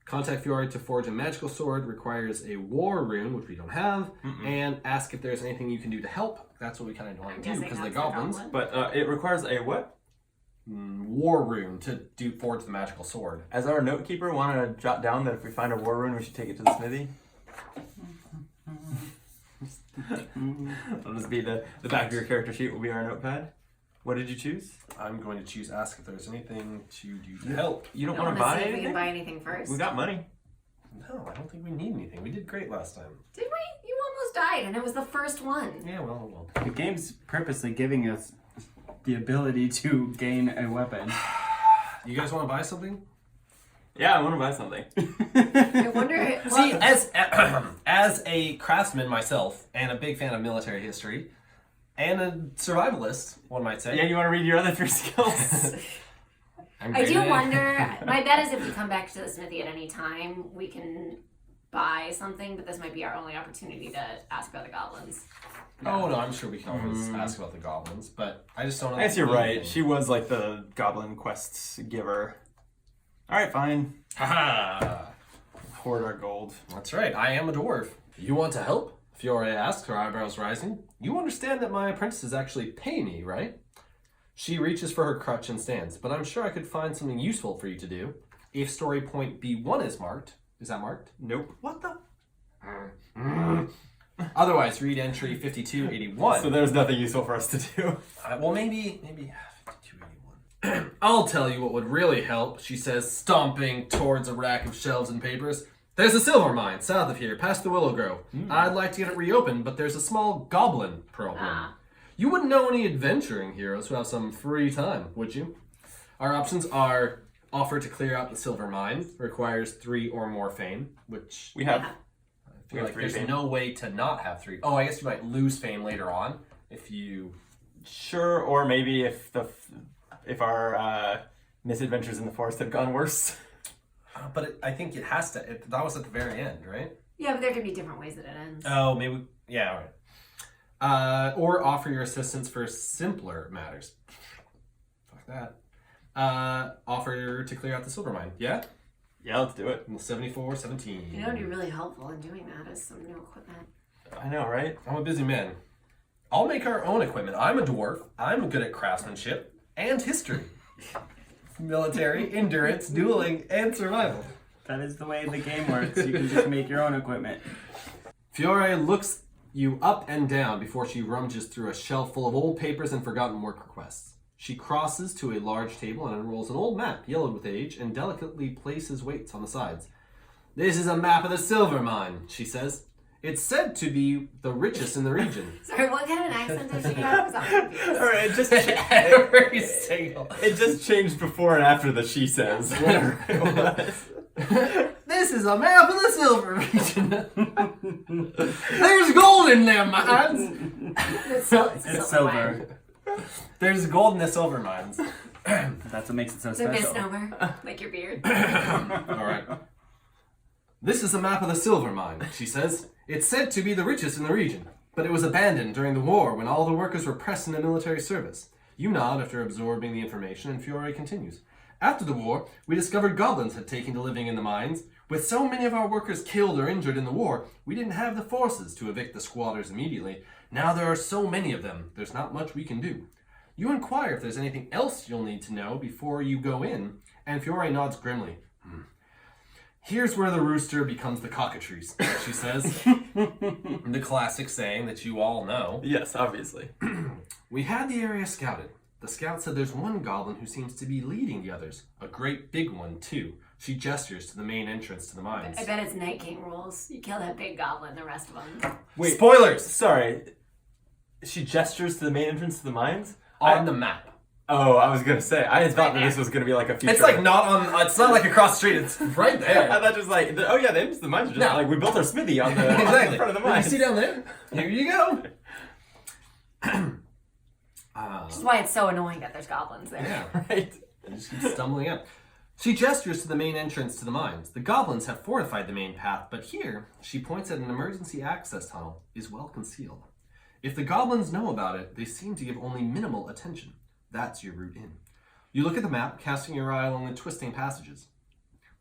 Contact Fiore to forge a magical sword requires a war rune, which we don't have, and ask if there's anything you can do to help. That's what we kind of want to do because of the goblins. But it requires a what? War rune to forge the magical sword. As our note keeper, want to jot down that if we find a war rune, we should take it to the smithy? It'll just be the back of your character sheet will be our notepad. What did you choose? I'm going to choose ask if there's anything to do to help. You don't I want to wanna buy see if we anything? can buy anything first. We got money. No, I don't think we need anything. We did great last time. Did we? You almost died, and it was the first one. Yeah, well. The game's purposely giving us the ability to gain a weapon. You guys want to buy something? Yeah, I want to buy something. I wonder. See, as a craftsman myself, and a big fan of military history, and a survivalist, one might say. Yeah, you want to read your other 3 skills? I do wonder. My bet is if we come back to the smithy at any time, we can buy something, but this might be our only opportunity to ask about the goblins. Oh, no, I'm sure we can always ask about the goblins, but I just don't know. I guess you're right. She was like the goblin quests giver. Alright, fine. Haha! Hoard our gold. That's right, I am a dwarf. You want to help? Fiore asks, her eyebrows rising. You understand that my apprentices actually pay me, right? She reaches for her crutch and stands, but I'm sure I could find something useful for you to do. If story point B1 is marked. Is that marked? Nope. What the? Otherwise, read entry 5281. So there's nothing useful for us to do. Well, maybe 5281. "I'll tell you what would really help," she says, stomping towards a rack of shelves and papers. "There's a silver mine south of here, past the Willow Grove. I'd like to get it reopened, but there's a small goblin problem. You wouldn't know any adventuring heroes who have some free time, would you? Our options are offer to clear out the silver mine, requires 3 or more fame, which We have. I feel have like 3 there's fame. no way to not have 3. Oh, I guess you might lose fame later on if you Sure, or maybe if our misadventures in the forest have gone worse. But I think it has to. That was at the very end, right? Yeah, but there could be different ways that it ends. Oh, maybe. Yeah, all right. Or offer your assistance for simpler matters. Fuck that. Offer to clear out the silver mine. Yeah? Yeah, let's do it. 74-17. You know, it'd be really helpful in doing that is some new equipment. I know, right? I'm a busy man. I'll make our own equipment. I'm a dwarf. I'm good at craftsmanship and history. Military, endurance, dueling, and survival. That is the way the game works. You can just make your own equipment. Fiore looks you up and down before she rummages through a shelf full of old papers and forgotten work requests. She crosses to a large table and unrolls an old map, yellowed with age, and delicately places weights on the sides. This is a map of the silver mine, she says. It's said to be the richest in the region. Sorry, what kind of an accent does she have? 'Cause I'm confused. All right, Every single. it just changed before and after the she says. Whatever it was. This is a map of the silver region. There's gold in them mines. It's silver. There's gold in the silver mines. That's what makes it so It's a special. misnomer, like your beard. All right. This is a map of the silver mine, she says. It's said to be the richest in the region, but it was abandoned during the war when all the workers were pressed into military service. You nod after absorbing the information, and Fiore continues. After the war, we discovered goblins had taken to living in the mines. With so many of our workers killed or injured in the war, we didn't have the forces to evict the squatters immediately. Now there are so many of them, there's not much we can do. You inquire if there's anything else you'll need to know before you go in, and Fiore nods grimly. Here's where the rooster becomes the cockatrice, she says. The classic saying that you all know. Yes, obviously. We had the area scouted. The scout said there's one goblin who seems to be leading the others. A great big one, too. She gestures to the main entrance to the mines. I bet it's Night King rules. You kill that big goblin, the rest of them. Wait, Spoilers! sorry. She gestures to the main entrance to the mines? On the map. Oh, I was gonna say. I thought that there. this was gonna be like a feature. It's like not on. It's not like across the street. It's right there. I thought just like, the entrance to the mines are just No. like, we built our smithy on the, Exactly. in front of the You mines. see down there? Here you go. Which is why it's so annoying that there's goblins there. Yeah. Right. And just keeps stumbling up. She gestures to the main entrance to the mines. The goblins have fortified the main path, but here, she points at an emergency access tunnel, is well concealed. If the goblins know about it, they seem to give only minimal attention. That's your route in. You look at the map, casting your eye along the twisting passages.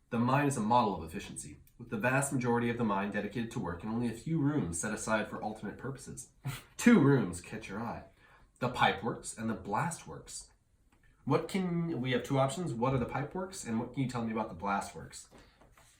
The mine is a model of efficiency, with the vast majority of the mine dedicated to work and only a few rooms set aside for alternate purposes. 2 rooms catch your eye. The pipeworks and the blastworks. We have 2 options. What are the pipeworks, and what can you tell me about the blastworks?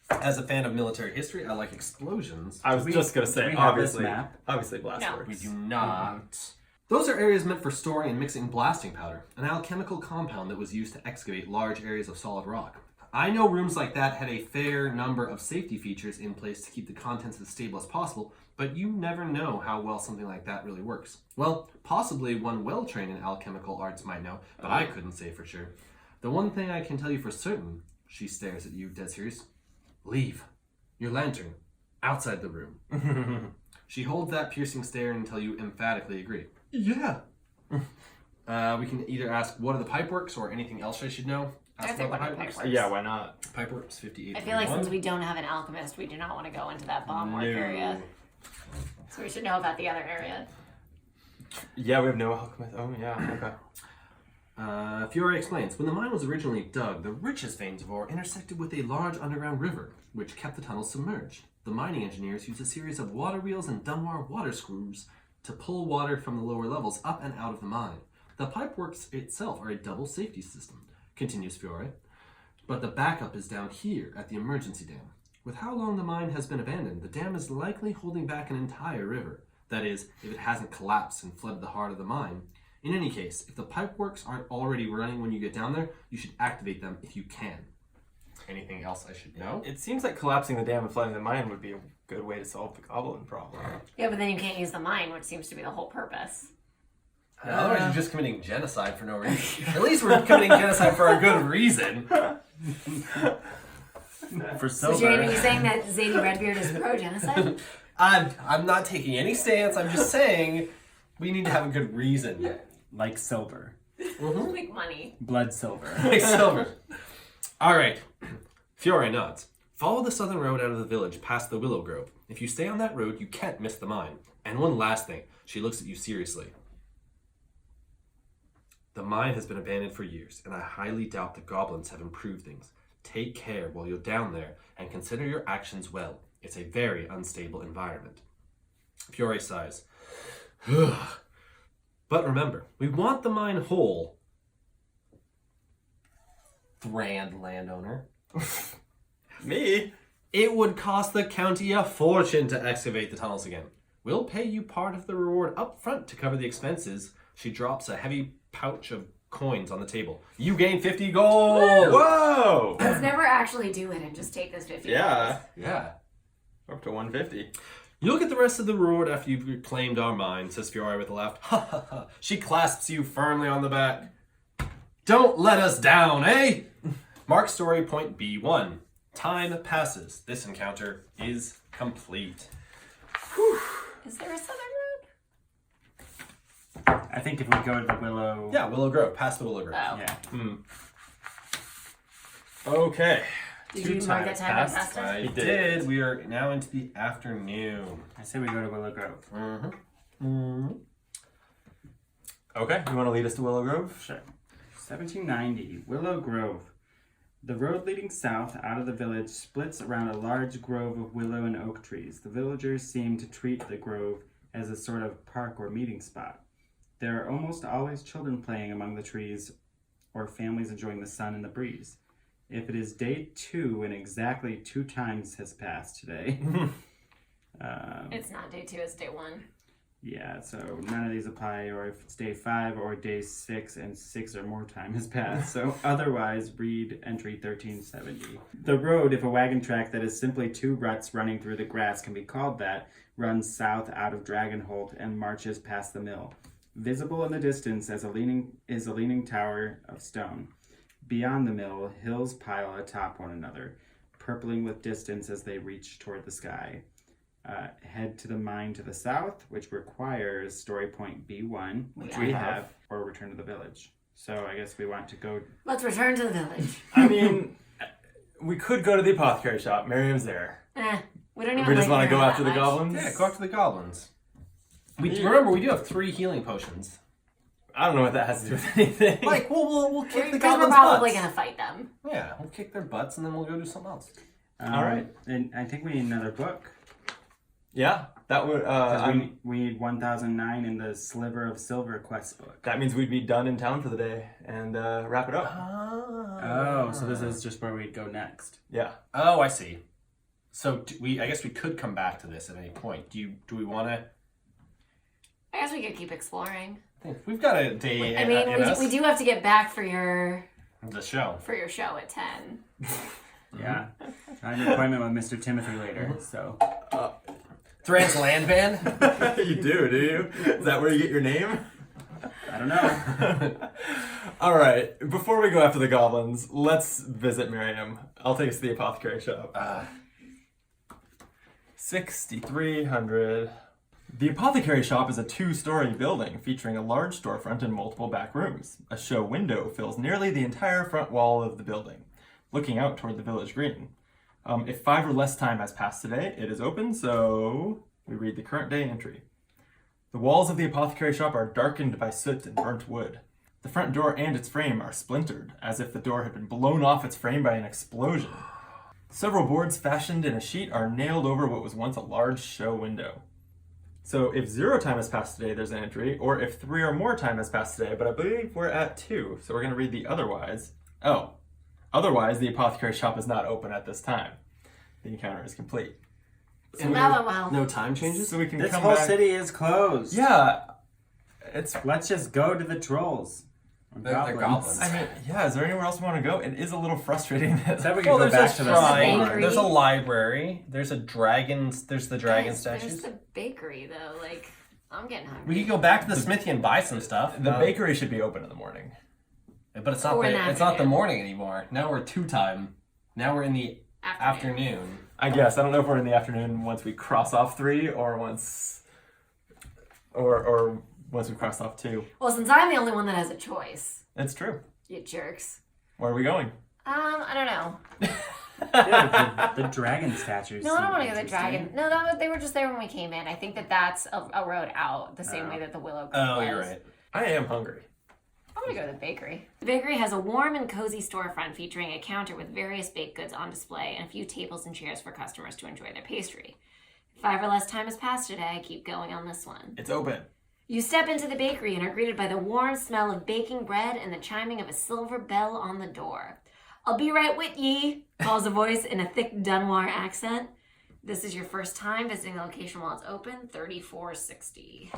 As a fan of military history, I like explosions. I was just gonna say, we have this obviously, map? obviously Blastworks. We do not. Those are areas meant for storing and mixing blasting powder, an alchemical compound that was used to excavate large areas of solid rock. I know rooms like that had a fair number of safety features in place to keep the contents as stable as possible, but you never know how well something like that really works. Well, possibly one well-trained in alchemical arts might know, but I couldn't say for sure. The one thing I can tell you for certain, she stares at you, dead serious. Leave. Your lantern. Outside the room. She holds that piercing stare until you emphatically agree. Yeah. We can either ask what are the pipeworks or anything else I should know. I'd Ask say about what the are the pipeworks. pipeworks? Yeah, why not? Pipeworks 58. I feel like since we don't have an alchemist, we do not want to go into that bomb work area. So we should know about the other area. Yeah, we have no alchemist. Oh, yeah, okay. Fiore explains, when the mine was originally dug, the richest veins of ore intersected with a large underground river, which kept the tunnels submerged. The mining engineers used a series of water wheels and Dunmore water screws to pull water from the lower levels up and out of the mine. The pipeworks itself are a double safety system, continues Fiore, but the backup is down here at the emergency dam. With how long the mine has been abandoned, the dam is likely holding back an entire river. That is, if it hasn't collapsed and flooded the heart of the mine. In any case, if the pipeworks aren't already running when you get down there, you should activate them if you can. Anything else I should know? It seems like collapsing the dam and flooding the mine would be a good way to solve the goblin problem. Yeah, but then you can't use the mine, which seems to be the whole purpose. Otherwise, you're just committing genocide for no reason. At least we're committing genocide for a good reason. For So silver. are you saying that Zadie Redbeard is pro-genocide? I'm not taking any stance. I'm just saying we need to have a good reason. like silver. Like money. Blood silver. Like silver. All right. Fiore nods. Follow the southern road out of the village past the Willow Grove. If you stay on that road, you can't miss the mine. And one last thing. She looks at you seriously. The mine has been abandoned for years, and I highly doubt the goblins have improved things. Take care while you're down there, and consider your actions well. It's a very unstable environment. Fiore sighs. But remember, we want the mine whole. Grand landowner. Me? It would cost the county a fortune to excavate the tunnels again. We'll pay you part of the reward up front to cover the expenses. She drops a heavy pouch of coins on the table. You gain 50 gold! Whoa! Let's never actually do it and just take this 50. Yeah. Yeah. Up to 150. You'll get the rest of the reward after you've reclaimed our mine, says Fiore with a laugh. Ha ha ha. She clasps you firmly on the back. Don't let us down, eh? Mark story point B1. Time passes. This encounter is complete. Is there a southern road? I think if we go to the Willow... Yeah, Willow Grove. Past the Willow Grove. Oh. Yeah. Okay. Did Two you mark that times time passed. past us? I did. did. We are now into the afternoon. I say we go to Willow Grove. Okay, you want to lead us to Willow Grove? Sure. 1790, Willow Grove. The road leading south out of the village splits around a large grove of willow and oak trees. The villagers seem to treat the grove as a sort of park or meeting spot. There are almost always children playing among the trees or families enjoying the sun and the breeze. If it is day 2 and exactly 2 times has passed today, It's not day 2, it's day 1. yeah, so none of these apply, or if it's day 5 or day 6 and 6 or more time has passed. So otherwise, read entry 1370. The road, if a wagon track that is simply 2 ruts running through the grass can be called that, runs south out of Dragonholt and marches past the mill. Visible in the distance is a leaning tower of stone. Beyond the mill, hills pile atop one another, purpling with distance as they reach toward the sky. Head to the mine to the south, which requires story point B1, which we have, or return to the village. So I guess we want to go... Let's return to the village. I mean, we could go to the Apothecary Shop. Miriam's there. We don't even We just want to go after the goblins? Yeah, go after the goblins. Remember, we do have 3 healing potions. I don't know what that has to do with anything. Like, we'll kick the Because goblins' we're probably butts. going to fight them. Yeah, we'll kick their butts and then we'll go do something else. All right. And I think we need another book. Yeah, that would. We need 1009 in the Sliver of Silver quest book. That means we'd be done in town for the day and wrap it up. Oh, so this is just where we'd go next. Yeah. Oh, I see. So I guess we could come back to this at any point. Do we want to? I guess we could keep exploring. We've got a day. I mean, we do have to get back for your show at 10. Yeah. I have an appointment with Mr. Timothy later, so... Thran's land band. You do you? Is that where you get your name? I don't know. All right. Before we go after the goblins, let's visit Miriam. I'll take us to the Apothecary Shop. 6,300. The Apothecary Shop is a 2-story building featuring a large storefront and multiple back rooms. A show window fills nearly the entire front wall of the building, looking out toward the village green. If 5 or less time has passed today, it is open, so we read the current day entry. The walls of the Apothecary Shop are darkened by soot and burnt wood. The front door and its frame are splintered, as if the door had been blown off its frame by an explosion. Several boards fashioned in a sheet are nailed over what was once a large show window. So if 0 time has passed today, there's an entry, or if 3 or more time has passed today, but I believe we're at 2, so we're going to read the otherwise. Oh. Otherwise, the Apothecary Shop is not open at this time. The encounter is complete. So well. No time changes? So we can This come whole back. city is closed. Yeah. It's... Let's just go to the trolls. Or They're goblins. I mean, yeah, is there anywhere else we want to go? It is a little frustrating that... So we can go there's back a to the shrine, bakery. there's a library, there's the dragon There's statues. the bakery, though. Like, I'm getting hungry. We could go back to the smithy and buy some stuff. The bakery should be open in the morning. But it's not Or in the it's not the afternoon. morning anymore. Now we're 2 time. Now we're in the afternoon. I guess. I don't know if we're in the afternoon once we cross off 3 or once... Or once we cross off 2. Well, since I'm the only one that has a choice, It's true. you jerks. Where are we going? I don't know. Yeah, the dragon statues. No, I don't seem want to go to the interesting. dragon. No, they were just there when we came in. I think that's a road out, the same way that the Willow Grove Oh, was. you're right. I am hungry. I'm gonna go to the bakery. The bakery has a warm and cozy storefront featuring a counter with various baked goods on display and a few tables and chairs for customers to enjoy their pastry. 5 or less time has passed today. I keep going on this one. It's open. You step into the bakery and are greeted by the warm smell of baking bread and the chiming of a silver bell on the door. "I'll be right with ye," calls a voice in a thick Dunwar accent. This is your first time visiting the location while it's open, 3460.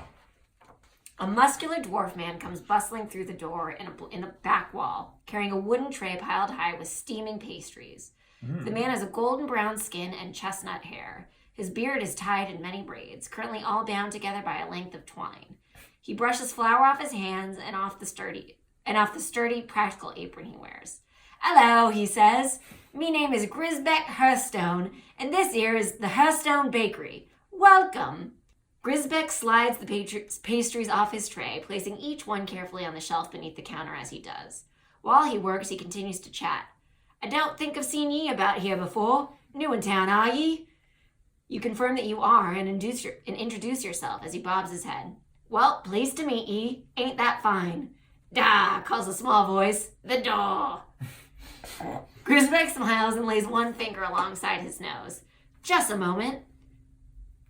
A muscular dwarf man comes bustling through the door in a back wall, carrying a wooden tray piled high with steaming pastries. The man has a golden brown skin and chestnut hair. His beard is tied in many braids, currently all bound together by a length of twine. He brushes flour off his hands and off the sturdy practical apron he wears. "Hello," he says. "Me name is Grisbeck Hearthstone, and this here is the Hearthstone Bakery. Welcome." Grisbeck slides the pastries off his tray, placing each one carefully on the shelf beneath the counter as he does. While he works, he continues to chat. "I don't think I've seen ye about here before. New in town, are ye?" You confirm that you are and introduce yourself as he bobs his head. "Well, pleased to meet ye. Ain't that fine?" "Da," calls a small voice. "The door." Grisbeck smiles and lays one finger alongside his nose. "Just a moment."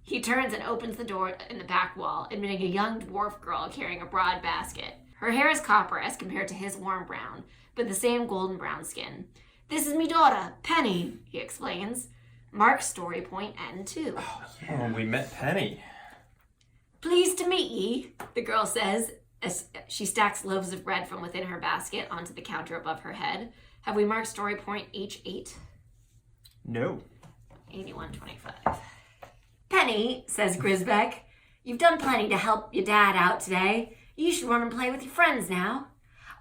He turns and opens the door in the back wall, admitting a young dwarf girl carrying a broad basket. Her hair is copper as compared to his warm brown, but the same golden brown skin. "This is me daughter, Penny," he explains. Mark story point N2. Oh, we met Penny. "Pleased to meet ye," the girl says as she stacks loaves of bread from within her basket onto the counter above her head. Have we marked story point H8? No. 8125. "Penny," says Grisbeck, "you've done plenty to help your dad out today. You should run and play with your friends now."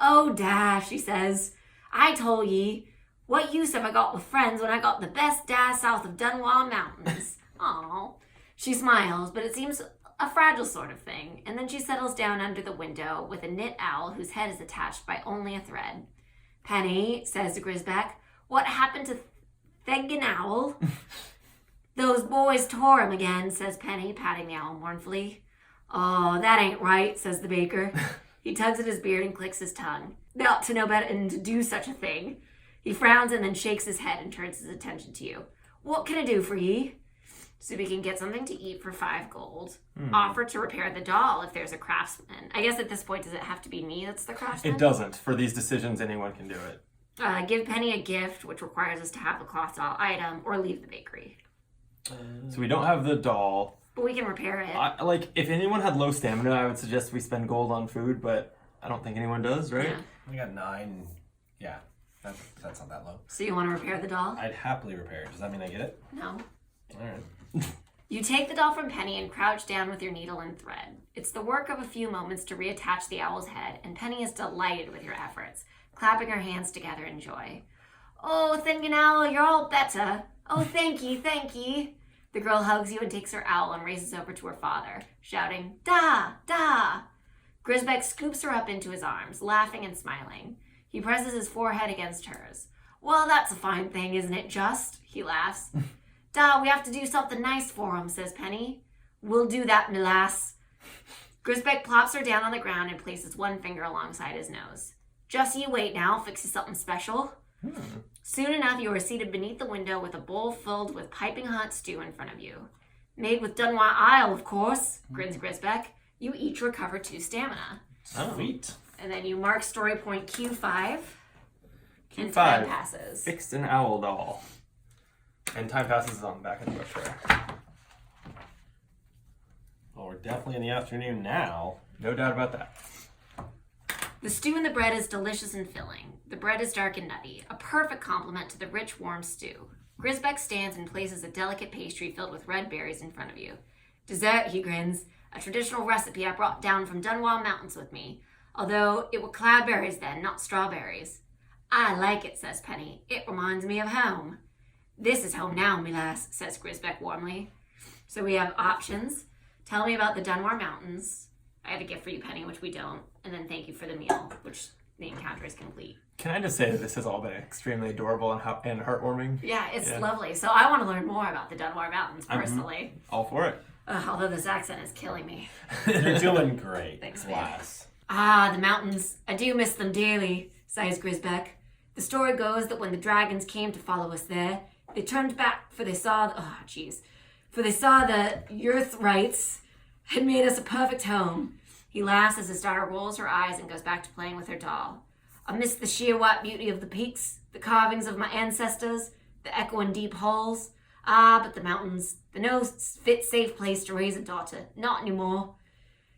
"Oh, da," she says. "I told ye, what use have I got with friends when I got the best dad south of Dunwall Mountains?" Aw. She smiles, but it seems a fragile sort of thing, and then she settles down under the window with a knit owl whose head is attached by only a thread. "Penny," says the Grisbeck, "what happened to Theggin Owl?" "Those boys tore him again," says Penny, patting the owl mournfully. "Oh, that ain't right," says the baker. He tugs at his beard and clicks his tongue. "They ought to know better than to do such a thing." He frowns and then shakes his head and turns his attention to you. "What can I do for ye?" "So we can get something to eat for 5 gold. Offer to repair the doll if there's a craftsman." I guess at this point, does it have to be me that's the craftsman? It doesn't. For these decisions, anyone can do it. Give Penny a gift, which requires us to have the cloth doll item, or leave the bakery. So we don't have the doll. But we can repair it. If anyone had low stamina, I would suggest we spend gold on food, but I don't think anyone does, right? Yeah. I got 9. Yeah, that's not that low. So you want to repair the doll? I'd happily repair it. Does that mean I get it? No. All right. You take the doll from Penny and crouch down with your needle and thread. It's the work of a few moments to reattach the owl's head, and Penny is delighted with your efforts, clapping her hands together in joy. "Oh, Thinkin' Owl, you're all better. Oh, thank ye. The girl hugs you and takes her owl and races over to her father, shouting, "Da! Da!" Grisbeck scoops her up into his arms, laughing and smiling. He presses his forehead against hers. "Well, that's a fine thing, isn't it, just?" He laughs. "Da, we have to do something nice for him," says Penny. "We'll do that, me lass." Grisbeck plops her down on the ground and places one finger alongside his nose. "Just you wait now, I'll fix you something special." Soon enough, you are seated beneath the window with a bowl filled with piping hot stew in front of you. "Made with Dunwar Isle, of course," grins Grisbeck. You each recover 2 stamina. Sweet. And then you mark story point Q5. And Q5. time passes. Fixed an owl doll. And time passes on the back of the book there. Well, we're definitely in the afternoon now. No doubt about that. The stew and the bread is delicious and filling. The bread is dark and nutty, a perfect complement to the rich, warm stew. Grisbeck stands and places a delicate pastry filled with red berries in front of you. "Dessert," he grins, "a traditional recipe I brought down from Dunwall Mountains with me, although it were cloudberries then, not strawberries." "I like it," says Penny. "It reminds me of home." "This is home now, me lass," says Grisbeck warmly. So we have options. Tell me about the Dunwar Mountains. I have a gift for you, Penny, which we don't. And then thank you for the meal, which the encounter is complete. Can I just say that this has all been extremely adorable and heartwarming? Yeah, it's lovely. So I want to learn more about the Dunmore Mountains, personally. All for it. Although this accent is killing me. You're doing great. Thanks, Class. Ah, the mountains. I do miss them dearly, sighs Grisbeck. The story goes that when the dragons came to follow us there, they turned back for they saw the Earthrights had made us a perfect home. He laughs as his daughter rolls her eyes and goes back to playing with her doll. Amidst the sheer white beauty of the peaks, the carvings of my ancestors, the echoing deep halls, but the mountains, the no fit safe place to raise a daughter. Not anymore.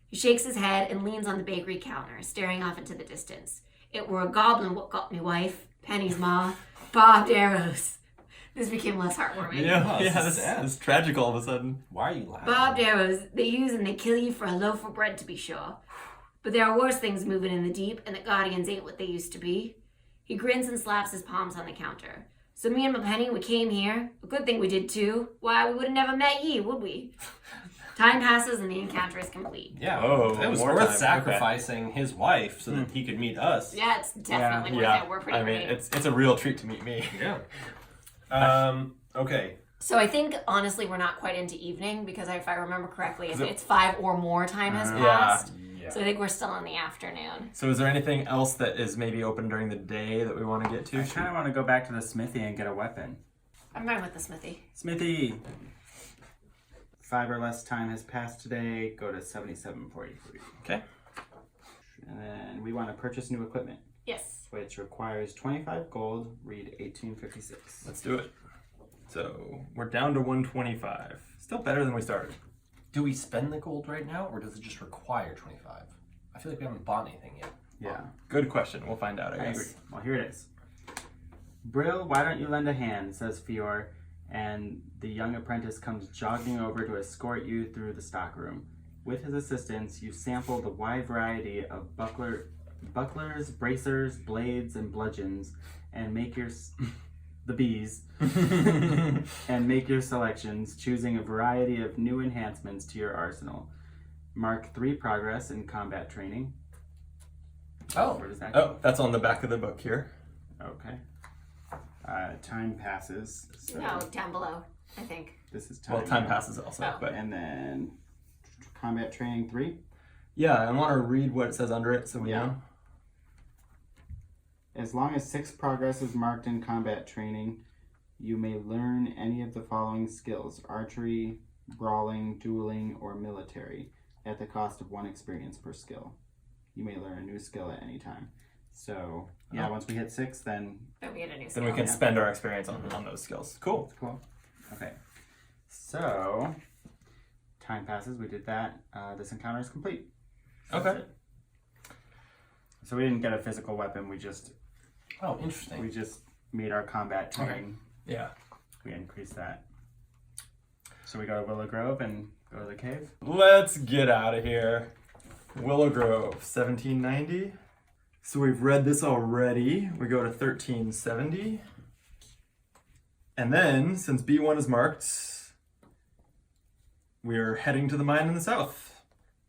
He shakes his head and leans on the bakery counter, staring off into the distance. It were a goblin what got me wife, Penny's ma, barbed arrows. This became less heartwarming. This is tragic all of a sudden. Why are you laughing? Barbed arrows, they use and they kill you for a loaf of bread, to be sure. But there are worse things moving in the deep, and the guardians ain't what they used to be. He grins and slaps his palms on the counter. So me and my Penny, we came here. A good thing we did too. Why, we would have never met ye, would we? Time passes and the encounter is complete. Yeah, Oh, it was more worth time. sacrificing his wife so that he could meet us. Yeah, it's definitely worth it. We're pretty great. it's a real treat to meet me. Yeah. Okay. So I think, honestly, we're not quite into evening because if I remember correctly, it's 5 or more time has passed. Yeah. So I think we're still in the afternoon. So is there anything else that is maybe open during the day that we want to get to? I kind of want to go back to the smithy and get a weapon. I'm going with the smithy. Smithy! 5 or less time has passed today. Go to 77.43. Okay. And then we want to purchase new equipment, Yes. which requires 25 gold. Read 1856. Let's do it. So we're down to 125. Still better than we started. Do we spend the gold right now, or does it just require 25? I feel like we haven't bought anything yet. Yeah. Good question. We'll find out, I I guess. agree. Well, here it is. Brill, why don't you lend a hand, says Fior, and the young apprentice comes jogging over to escort you through the stockroom. With his assistance, you sample the wide variety of bucklers, bracers, blades, and bludgeons, and make your the bees, and make your selections, choosing a variety of new enhancements to your arsenal. Mark 3 progress in combat training. Oh. Where does that go? Oh, that's on the back of the book here. Okay. Time passes. So No, down below, I think. This is time. Well, time passes also, Oh. but And then combat training 3. yeah, I want to read what it says under it so we Yeah. know. As long as 6 progress is marked in combat training, you may learn any of the following skills: archery, brawling, dueling, or military, at the cost of 1 experience per skill. You may learn a new skill at any time. So, yeah, once we hit 6, then Then we get a new Then we skill. can spend our experience on those skills. Cool. cool. Okay. So, time passes. We did that. This encounter is complete. Okay. That's it. So we didn't get a physical weapon. We just Oh, interesting. made our combat training. Yeah. We increased that. So we go to Willow Grove and go to the cave. Let's get out of here. Willow Grove, 1790. So we've read this already. We go to 1370. And then, since B1 is marked, we are heading to the mine in the south.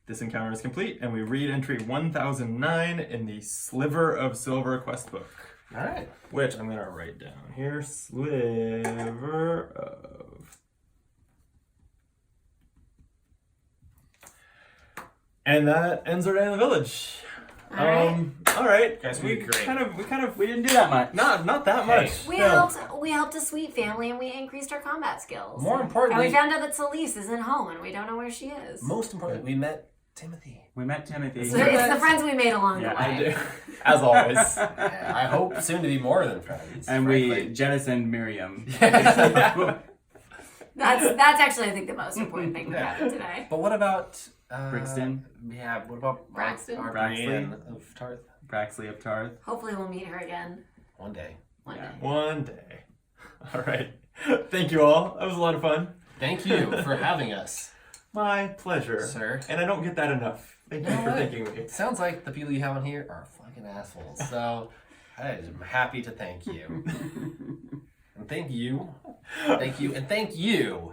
This encounter is complete, and we read entry 1009 in the Sliver of Silver quest book, All right. which I'm going to write down here. Sliver of... And that ends our day in the village. All right. All right. Guys, we did great. We didn't do that much. Not that much. We No. helped a sweet family and we increased our combat skills. More And importantly, we found out that Celise isn't home and we don't know where she is. most importantly, we met Timothy. We met Timothy. So it's the friends we made along Yeah, the way. I do. As always. I hope soon to be more than friends. And frankly. we jettisoned Miriam. That's actually, I think, the most important thing that happened today. But what about Brixton? Yeah. What about Braxton? Our Braxley. Brienne of Tarth? Braxley of Tarth. Hopefully we'll meet her again One day. one Yeah. day. One day. All right. Thank you all. That was a lot of fun. Thank you for having us, My pleasure. sir. And I don't get that enough. Thank you You know for what? thinking of me. It sounds like the people you have on here are fucking assholes. So I'm happy to thank you. And thank you. Thank you. And thank you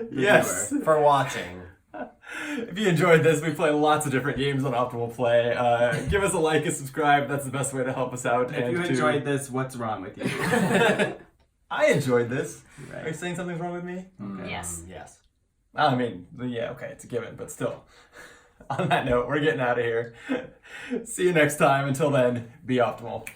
Yes. for watching. If you enjoyed this, we play lots of different games on Optimal Play. Give us a like and subscribe. That's the best way to help us out. If you enjoyed this, what's wrong with you? I enjoyed this. Right. Are you saying something's wrong with me? Okay. Yes. Yes. I mean, yeah, okay, it's a given, but still. On that note, we're getting out of here. See you next time. Until then, be optimal.